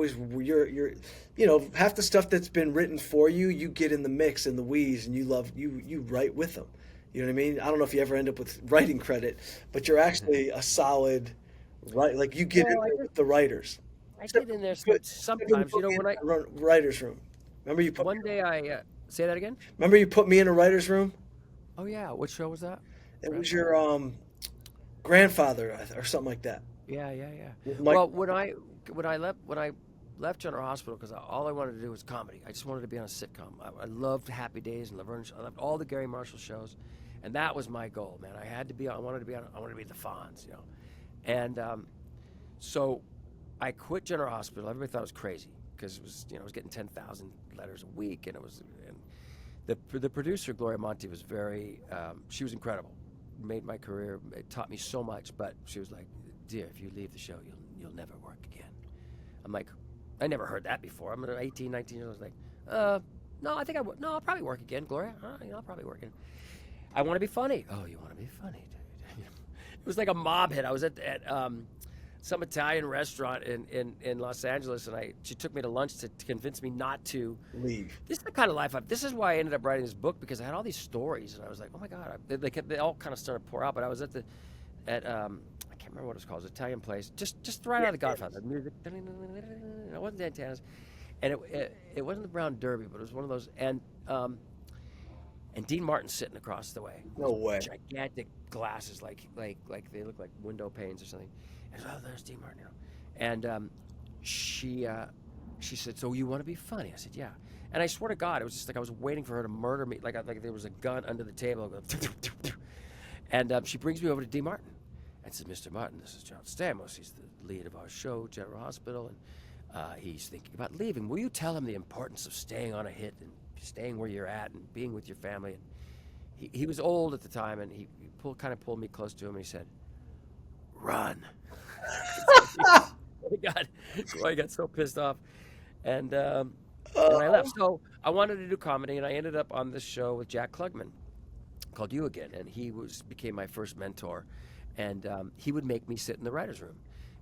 half the stuff that's been written for you. You get in the mix and the weeds, and you write with them. You know what I mean? I don't know if you ever end up with writing credit, but you're actually a solid, right? Like you get in there with the writers. I get in there sometimes. When I writer's room. Remember you put one day I say that again. Remember you put me in a writer's room? Oh yeah, what show was that? It was your grandfather or something like that. Yeah. Well, when I left General Hospital, because all I wanted to do was comedy. I just wanted to be on a sitcom. I loved Happy Days and Laverne. I loved all the Gary Marshall shows, and that was my goal, man. I wanted to be the Fonz, And so I quit General Hospital. Everybody thought it was crazy because it was, I was getting 10,000 letters a week, and the producer Gloria Monty was she was incredible. Made my career. It taught me so much. But she was like, "Dear, if you leave the show, you'll never work again." I'm like, I never heard that before. I'm 18, 19 years old. I was like, no, I think I would. No, I'll probably work again, Gloria. I'll probably work again. I want to be funny. Oh, you want to be funny, dude? It was like a mob hit. I was at some Italian restaurant in Los Angeles, and she took me to lunch to convince me not to leave. This is the kind of life this is why I ended up writing this book, because I had all these stories, and I was like, oh my God, they all kind of started to pour out. But I was at I can't remember what it's called, it's an Italian place, just right out of The Godfather. Music, it wasn't the antennas, and it wasn't the Brown Derby, but it was one of those, and Dean Martin sitting across the way. No way. Gigantic glasses, like they look like window panes or something. And there's Dean Martin, And she said, so you want to be funny? I said, yeah. And I swear to God, it was just like I was waiting for her to murder me, like there was a gun under the table. And she brings me over to Dean Martin and says, Mr. Martin, this is John Stamos. He's the lead of our show, General Hospital, and he's thinking about leaving. Will you tell him the importance of staying on a hit and staying where you're at and being with your family? And he was old at the time, and he kind of pulled me close to him, and he said, run. I got so pissed off, and I left. So I wanted to do comedy, and I ended up on this show with Jack Klugman called You Again, and he became my first mentor, and he would make me sit in the writer's room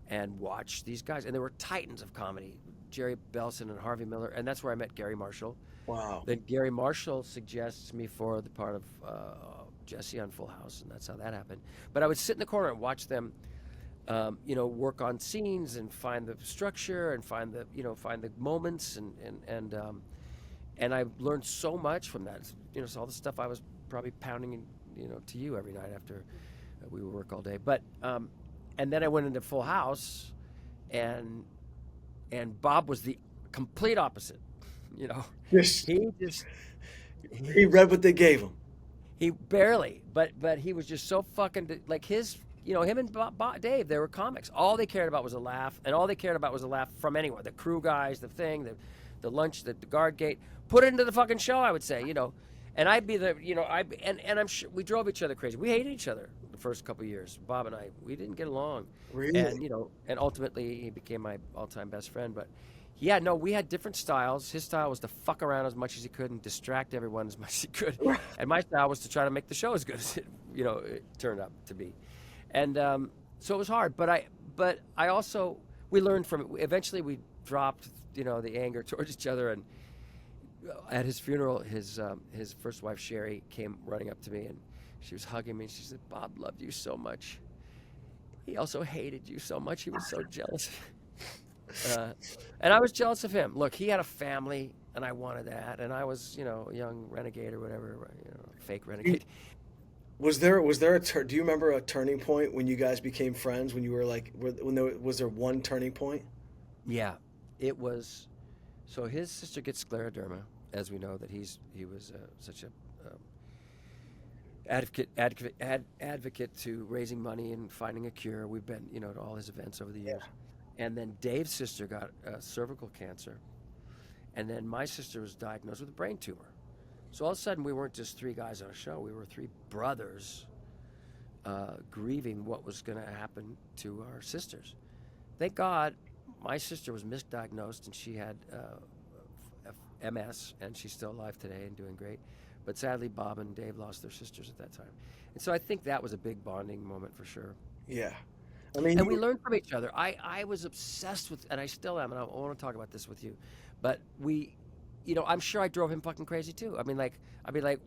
and watch these guys, and they were titans of comedy, Jerry Belson and Harvey Miller, and that's where I met Gary Marshall. Wow. Then Gary Marshall suggests me for the part of Jesse on Full House, and that's how that happened. But I would sit in the corner and watch them work on scenes and find the structure and find the moments, and I learned so much from that. So all the stuff I was probably pounding to you every night after we would work all day. But and then I went into Full House, and Bob was the complete opposite. Yes. He read what they gave him. He barely, but he was just so fucking like his him and Dave, they were comics. All they cared about was a laugh, and all they cared about was a laugh from anyone. The crew guys, the thing, the lunch, the guard gate. Put it into the fucking show, I would say, And I'd be and I'm sure we drove each other crazy. We hated each other the first couple of years. Bob and I, we didn't get along. Really? And ultimately he became my all-time best friend. But yeah, no, we had different styles. His style was to fuck around as much as he could and distract everyone as much as he could. And my style was to try to make the show as good as it turned out to be. And so it was hard. But I also, we learned from it. Eventually we dropped, the anger towards each other. And at his funeral, his first wife, Sherry, came running up to me and she was hugging me. And she said, Bob loved you so much. He also hated you so much. He was so jealous. And I was jealous of him. Look, he had a family, and I wanted that. And I was, a young renegade or whatever, fake renegade. Was there do you remember a turning point when you guys became friends? When you were like, was there one turning point? Yeah, it was. So his sister gets scleroderma, as we know that he was such a advocate to raising money and finding a cure. We've been, to all his events over the years. And then Dave's sister got cervical cancer. And then my sister was diagnosed with a brain tumor. So all of a sudden, we weren't just three guys on a show. We were three brothers grieving what was going to happen to our sisters. Thank God, my sister was misdiagnosed, and she had MS, and she's still alive today and doing great. But sadly, Bob and Dave lost their sisters at that time. And so I think that was a big bonding moment for sure. Yeah. And we learned from each other. I was obsessed with, and I still am, and I want to talk about this with you, but I'm sure I drove him fucking crazy too. I mean, like, I'd be like,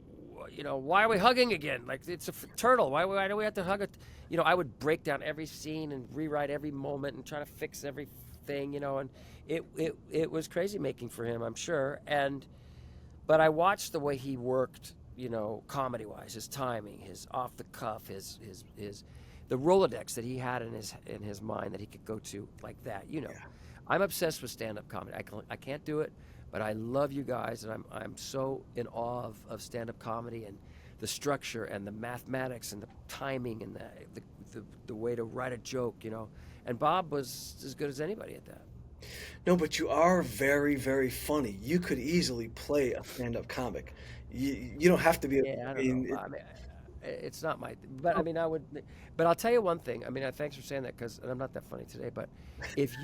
why are we hugging again? Like, it's a turtle. Why do we have to hug it? I would break down every scene and rewrite every moment and try to fix everything, and it was crazy making for him, I'm sure. But I watched the way he worked, comedy-wise, his timing, his off the cuff, his the Rolodex that he had in his mind that he could go to like that. Yeah. I'm obsessed with stand-up comedy. I can't do it, but I love you guys, and I'm so in awe of stand-up comedy and the structure and the mathematics and the timing and the way to write a joke. And Bob was as good as anybody at that. No, but you are very, very funny. You could easily play a stand-up comic. You don't have to be. I don't know. It's not my. But I mean, I would. But I'll tell you one thing. I mean, thanks for saying that because I'm not that funny today. But if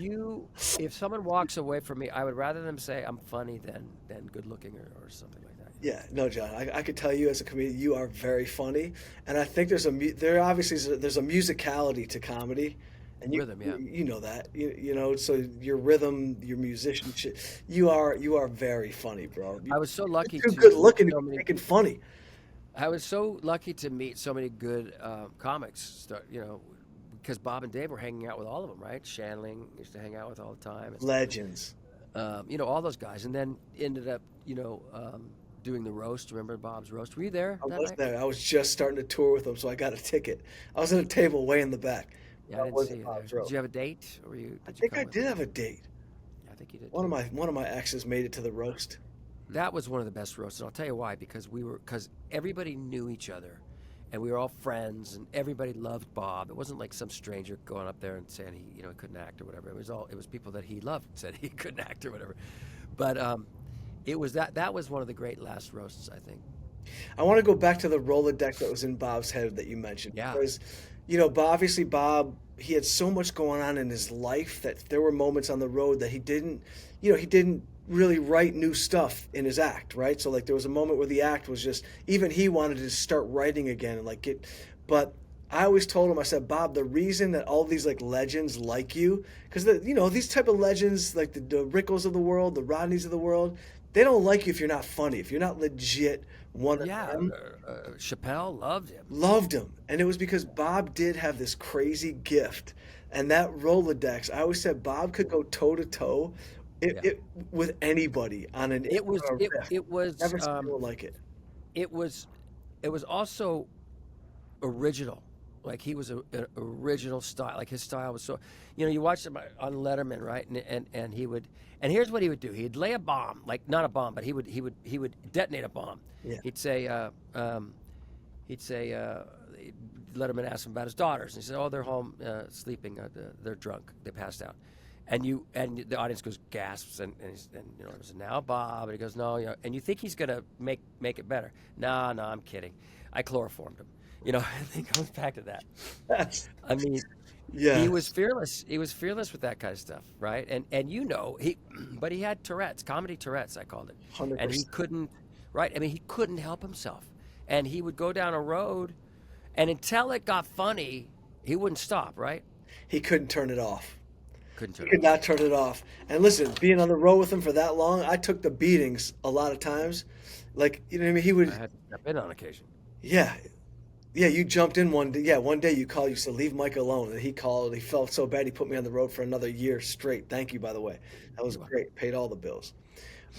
someone walks away from me, I would rather them say I'm funny than good looking or something like that. Yeah, no, John. I could tell you as a comedian, you are very funny, and I think there's a musicality to comedy. And Rhythm, yeah. You know that. So your rhythm, your musicianship, you are very funny, bro. I was so lucky You're too good looking to make it funny. I was so lucky to meet so many good comics, because Bob and Dave were hanging out with all of them, right? Shanling used to hang out with all the time. Legends. All those guys. And then ended up, doing the roast. Remember Bob's roast? Were you there? I was there. I was just starting to tour with them, so I got a ticket. I was at a table way in the back. Yeah, I didn't see you there. Did you have a date? Or I think I did have a date. I think you did. One of my exes made it to the roast. That was one of the best roasts, and I'll tell you why. Because everybody knew each other, and we were all friends, and everybody loved Bob. It wasn't like some stranger going up there and saying he couldn't act or whatever. It was people that he loved said he couldn't act or whatever. But it was that was one of the great last roasts, I think. I want to go back to the Rolodex that was in Bob's head that you mentioned. Yeah. Because, Bob, he had so much going on in his life that there were moments on the road that he didn't really write new stuff in his act, right? So like there was a moment where the act was just, even he wanted to start writing again and but I always told him, I said, Bob, the reason that all these like legends like you, because these type of legends like the Rickles of the world, the Rodneys of the world, they don't like you if you're not funny, if you're not legit one of them. Chappelle Loved him. And it was because Bob did have this crazy gift. And that Rolodex, I always said Bob could go toe to toe with anybody on an. It was never seen anyone like it. It was also original. Like he was an original style. Like his style was so. You watched him on Letterman, right? And he would. And here's what he would do. He'd lay a bomb, like not a bomb, but he would detonate a bomb. Yeah. He'd say Letterman asked him about his daughters, and he said, "Oh, they're home sleeping. They're drunk. They passed out." And the audience goes gasps, and there's now Bob, and he goes, "No, and you think he's gonna make it better? No, no, I'm kidding. I chloroformed him." And it goes back to that. That's, I mean, he was yes, fearless. He was fearless with that kind of stuff, right? And he, but he had Tourette's, comedy Tourette's, I called it, and he 100%. couldn't, right? I mean, he couldn't help himself, and he would go down a road, and until it got funny, he wouldn't stop, right? He couldn't turn it off. Couldn't He turn it could off. not turn it off. And listen, being on the road with him for that long, I took the beatings a lot of times. Like, you know what I mean? He I would, had to step in on occasion. yeah, yeah, you jumped in one day. Yeah, one day you called, you said, leave Mike alone. And he called, he felt so bad, he put me on the road for another year straight. Thank you, by the way. That was You're welcome. great. Paid all the bills.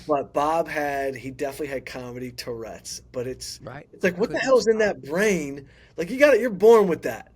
But Bob he definitely had comedy Tourette's. But Right? it's He like, what the couldn't hell's in stop. that brain? Like, you're born with that.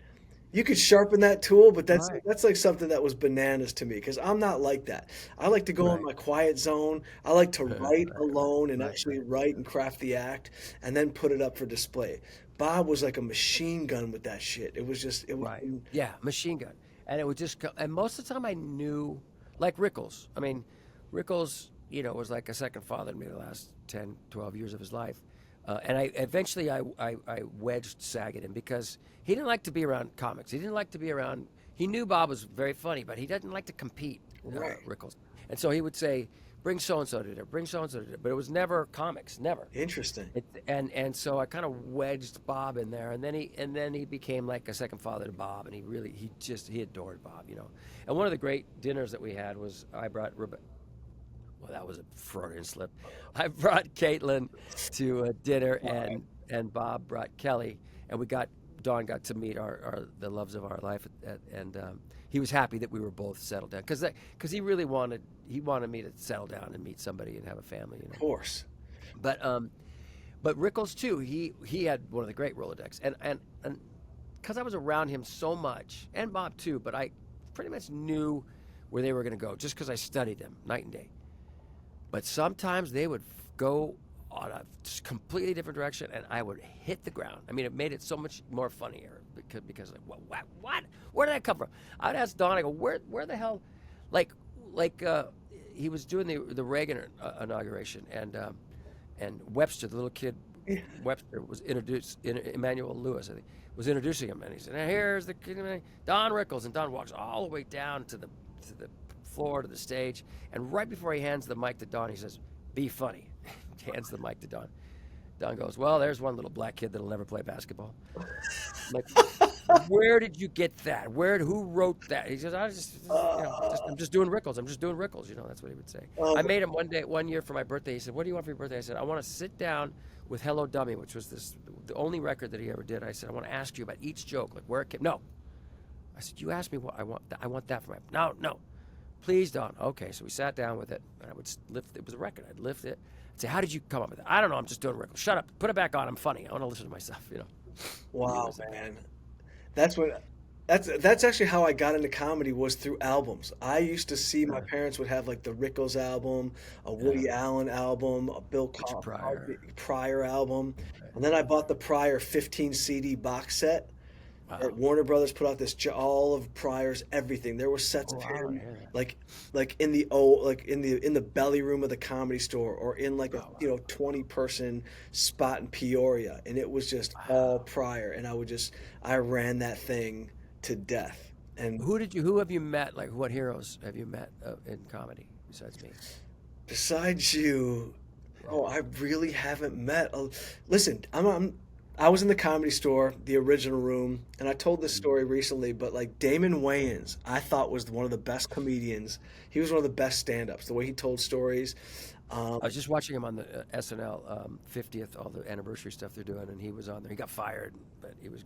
You could sharpen that tool, but that's Right. that's like something that was bananas to me because I'm not like that. I like to go in Right. my quiet zone. I like to Right. write Right. alone and Right. actually Right. write and craft the act and then put it up for display. Bob was like a machine gun with that shit. It was, Right. Yeah, machine gun. And it would just go, and most of the time I knew, like Rickles. I mean, Rickles, was like a second father to me the last 10, 12 years of his life. And I wedged Saget in because he didn't like to be around comics. He didn't like to be around, he knew Bob was very funny, but he didn't like to compete, right. Rickles. And so he would say, bring so and so to dinner, bring so and so to dinner. But it was never comics, never. Interesting. And so I kind of wedged Bob in there, and then he became like a second father to Bob, and he adored Bob. And one of the great dinners that we had was I brought well, that was a Freudian slip. I brought Caitlin to a dinner, and Bob brought Kelly, and Dawn got to meet the loves of our life, and he was happy that we were both settled down because he really wanted me to settle down and meet somebody and have a family. Of course. But Rickles too, he had one of the great Rolodex, and because I was around him so much, and Bob too, but I pretty much knew where they were going to go just because I studied them night and day. But sometimes they would go on a completely different direction, and I would hit the ground. I mean, it made it so much more funnier because like, what? Where did that come from? I'd ask Don, I go, where the hell, like, he was doing the Reagan inauguration, and Webster, the little kid, Yeah. Webster was introduced. Emmanuel Lewis, I think, was introducing him, and he said, "Now here's the kid, Don Rickles," and Don walks all the way down to the floor to the stage, and right before he hands the mic to Don, he says, "Be funny." He hands the mic to Don. Don goes, "Well, there's one little black kid that'll never play basketball." I'm like, where did you get that? Who wrote that? He says, I'm just doing Rickles. I'm just doing Rickles. That's what he would say. Oh, I made him one year for my birthday. He said, "What do you want for your birthday?" I said, "I want to sit down with Hello Dummy," which was the only record that he ever did. I said, "I want to ask you about each joke, like where it came." No, I said, "You asked me what I want. I want that for my." No. Please don't. Okay, so we sat down with it, and I would lift. It was a record. I'd lift it. I'd say, "How did you come up with it?" "I don't know. I'm just doing Rickles." "Shut up. Put it back on. I'm funny. I want to listen to myself." He wow, was man. That's what that's actually how I got into comedy was through albums. I used to see my parents would have like the Rickles album, a Woody Allen album, a Richard Pryor. Pryor album, Right. and then I bought the Pryor 15 CD box set. Wow. Warner Brothers put out all of Pryor's everything. There were sets Oh, of I want to him hear that. like in the belly room of the Comedy Store or in like a Oh, wow. 20-person spot in Peoria, and it was just all Wow. Pryor, and I ran that thing to death. And Who have you met? Like, what heroes have you met in comedy besides me? besides you, Yeah. oh, I really haven't met. Listen, I was in the Comedy Store, the original room, and I told this Mhm. story recently, but like Damon Wayans, I thought was one of the best comedians. He was one of the best stand-ups, the way he told stories. I was just watching him on the SNL 50th, all the anniversary stuff they're doing, and he was on there. He got fired, but he was.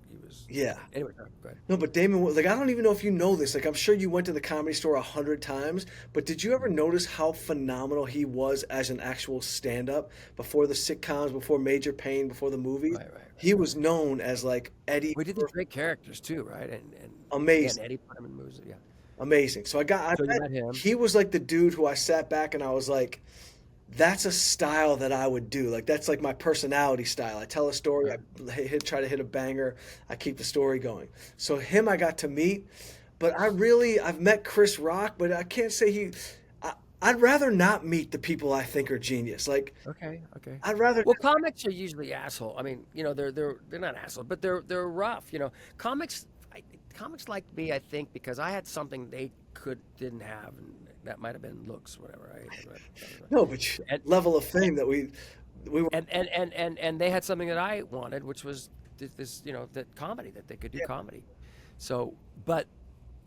Yeah. Anyway, go ahead. No, but Damon, like, I don't even know if you know this. Like, I'm sure you went to the Comedy Store 100 times, but did you ever Mhm. notice how phenomenal he was as an actual stand-up before the sitcoms, before Major Payne, before the movies? Right. He was known as like Eddie We did these great characters too, right? And Amazing. Eddie put him in movies. Yeah. Amazing. So I So you met, met him. he was like the dude who I sat back and I was like, that's a style that I would do. Like that's like my personality style. I tell a story, Right. try to hit a banger, I keep the story going. So him I got to meet, but I've met Chris Rock, but I can't say I, I'd rather not meet the people I think are genius. Like Okay. Okay. I'd rather Well, comics are usually asshole. I mean, they're not assholes, but they're rough. Comics comics liked me, I think, because I had something they didn't have, and that might have been looks, whatever. no, but And level of fame that we were. and they had something that I wanted, which was this, that comedy, that they could do Yeah, comedy. So, but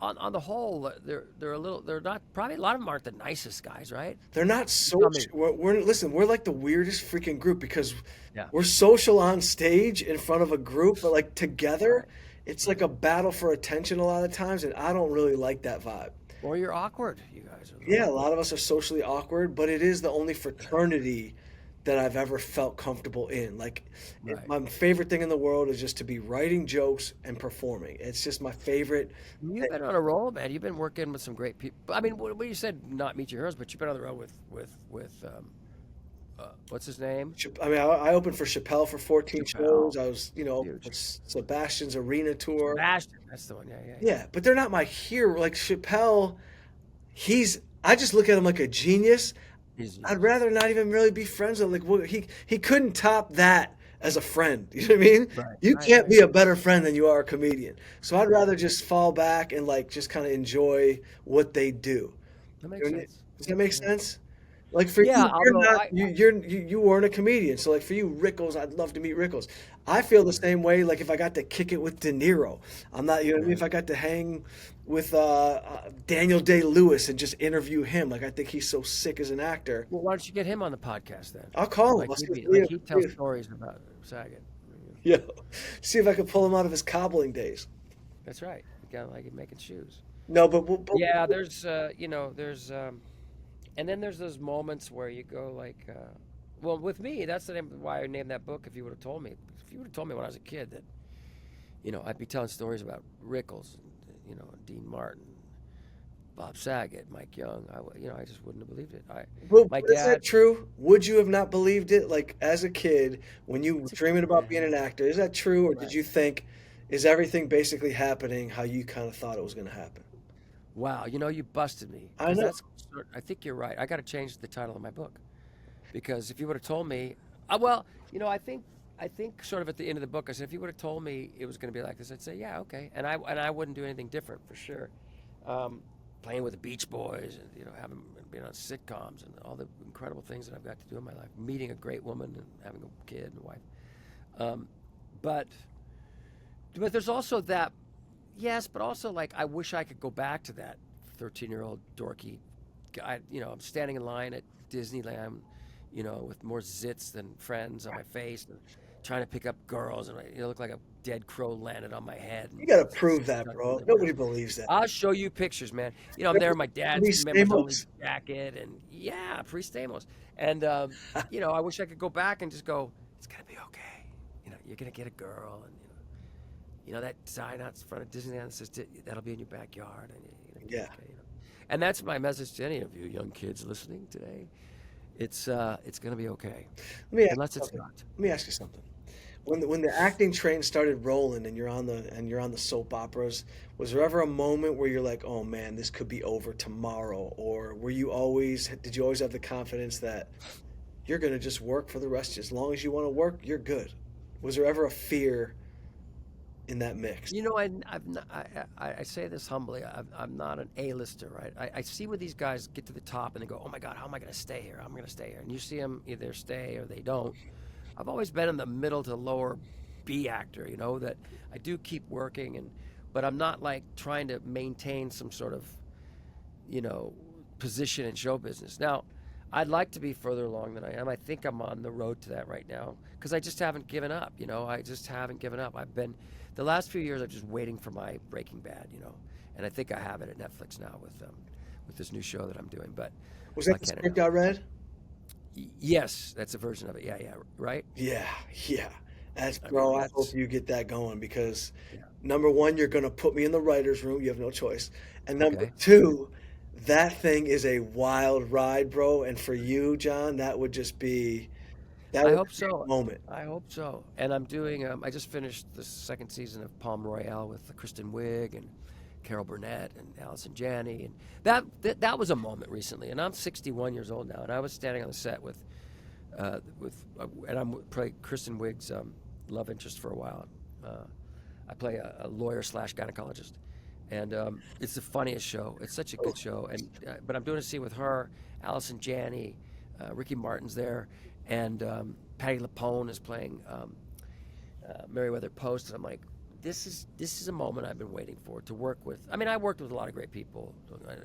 on the whole, they're not, probably a lot of them aren't the nicest guys, right? they're not You tell me. social. Listen, we're like the weirdest freaking group because Yeah. we're social on stage in front of a group, but like together, Right. it's like a battle for attention a lot of times, and I don't really like that vibe. Well, you're awkward. You guys are a little Yeah, a lot awkward. of us are socially awkward, but it is the only fraternity that I've ever felt comfortable in. Like, Right. my favorite thing in the world is just to be writing jokes and performing. It's just my favorite You've thing. been on a roll, man. You've been working with some great people. I mean, when you said not meet your heroes, but you've been on the road with what's his name? I mean, I opened for Chappelle for 14 Chappelle. shows. I was, Huge. Sebastian's arena tour. Sebastian. That's the one. Yeah, yeah, yeah. Yeah, but they're not my hero. Like Chappelle, I just look at him like a genius. He's a I'd genius. rather not even really be friends with him. Like, he couldn't top that as a friend. You know what I mean? Right. You Right. can't Right. be a better friend than you are a comedian. So I'd Right. rather just fall back and like just kind of enjoy what they do. That You makes know what I mean? sense. Does that make Yeah. sense? Like for Yeah. you, you're Although not you weren't a comedian. So like for you, Rickles, I'd love to meet Rickles. I feel the Right. same way. Like if I got to kick it with De Niro, I'm not. You know what I mean? Right. If I got to hang with Daniel Day Lewis and just interview him, like I think he's so sick as an actor. Well, why don't you get him on the podcast then? I'll call him. Like Let's just like he tells stories about Saget. yeah, see if I can pull him out of his cobbling days. That's right. You got like making shoes. No, Yeah. And then there's those moments where you go like, well, with me, that's why I named that book. If you would have told me, when I was a kid that, I'd be telling stories about Rickles, Dean Martin, Bob Saget, Mike Young. I just wouldn't have believed it. My but is that dad. true? Would you have not believed it? Like as a kid, when you were It's a, dreaming about being an actor, is that true, or did right. you think is everything basically happening how you kind of thought it was going to happen? Wow, you busted me I because know. I think you're right. I got to change the title of my book because if you would have told me, well, I think sort of at the end of the book, I said if you would have told me it was going to be like this, I'd say yeah, okay, and I wouldn't do anything different for sure. Um, Playing with the Beach Boys and having been on sitcoms and all the incredible things that I've got to do in my life, meeting a great woman and having a kid and a wife. Um, but there's also that. Yes, but also like I wish I could go back to that 13-year-old dorky guy. I'm standing in line at Disneyland, with more zits than friends on my face, and trying to pick up girls, and I look like a dead crow landed on my head You and got to prove that, stuck to bro. the Nobody ground. believes that. I'll show you pictures, man. I'm there in my dad's Three members only Stamos. jacket, and yeah, pre Stamos, and I wish I could go back and just go. It's gonna be okay. You're gonna get a girl, and that sign out in front of Disneyland that says that'll be in your backyard, and you're gonna be Yeah. okay. And that's my message to any of you young kids listening today. It's gonna be okay, Let me ask unless you it's something. not. Let me ask you something. When the acting train started rolling and you're on the soap operas, was there ever a moment where you're like, oh man, this could be over tomorrow? Or did you always have the confidence that you're gonna just work for the rest? As long as you want to work, you're good. Was there ever a fear in that mix? I've not, I say this humbly. I'm not an A-lister, right? I see where these guys get to the top and they go, "Oh my God, how am I going to stay here? I'm going to stay here." And you see them either stay or they don't. I've always been in the middle to lower B actor, that I do keep working, but I'm not like trying to maintain some sort of, you know, position in show business. Now, I'd like to be further along than I am. I think I'm on the road to that right now because I just haven't given up. I just haven't given up. I've been the last few years. I'm just waiting for my Breaking Bad. And I think I have it at Netflix now with this new show that I'm doing. But Was I'm that not the getting script out. I read? Yes, that's a version of it. Yeah, yeah, right. Yeah, yeah. That's I mean, bro. I hope that's you get that going because yeah. number one, you're gonna put me in the writers' room. You have no choice, and number Okay. two, That thing is a wild ride, bro. And for you, John, that I would hope be a so. moment. I hope so. And I'm doing. I just finished the second season of Palm Royale with Kristen Wiig and Carol Burnett and Allison Janney, and that was a moment recently. And I'm 61 years old now, and I was standing on the set and I'm playing Kristen Wiig's love interest for a while. Uh, I play a lawyer slash gynecologist, and it's the funniest show. It's such a good show. And but I'm doing a scene with her, Allison Janney, Ricky Martin's there, and Patty LuPone is playing Meriwether Post. And I'm like, this is a moment I've been waiting for to work with. I mean, I worked with a lot of great people,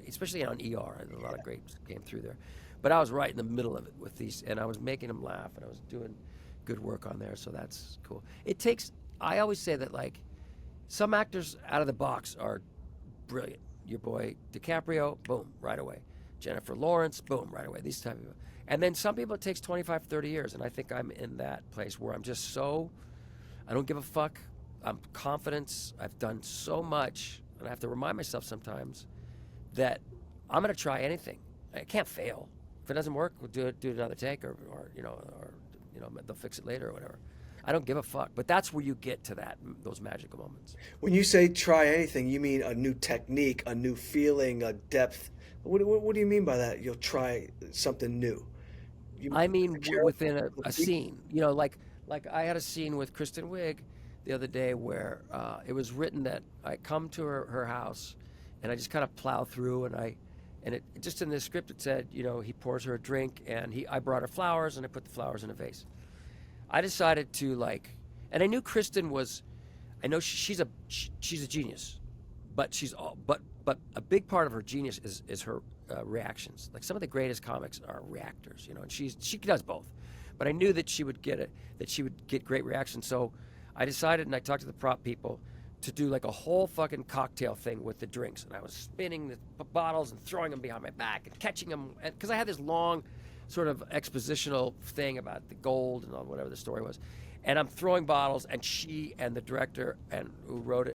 especially on ER. A lot of great came through there, but I was right in the middle of it with these, and I was making them laugh, and I was doing good work on there. So that's cool. It takes. I always say that like some actors out of the box are brilliant. Your boy DiCaprio, boom, right away. Jennifer Lawrence, boom, right away. These type of people. And then some people it takes 25, 30 years, and I think I'm in that place where I'm just so I don't give a fuck. I'm confident. I've done so much, and I have to remind myself sometimes that I'm going to try anything. I can't fail. If it doesn't work, we'll do another take, or they'll fix it later or whatever. I don't give a fuck. But that's where you get to those magical moments. When you say try anything, you mean a new technique, a new feeling, a depth. What do you mean by that? You'll try something new. You I mean, within a Character- scene, like I had a scene with Kristen Wiig the other day where it was written that I come to her house, and I just kind of plow through, and it just in the script it said, he pours her a drink, and I brought her flowers, and I put the flowers in a vase. I decided to and I knew Kristen was, I know she's a genius, but but a big part of her genius is her reactions. Like some of the greatest comics are reactors, and she does both. But I knew that she would get great reactions. So I decided, and I talked to the prop people, to do like a whole fucking cocktail thing with the drinks, and I was spinning the bottles and throwing them behind my back and catching them, because I had this long sort of expositional thing about the gold and whatever the story was, and I'm throwing bottles, and she and the director and who wrote it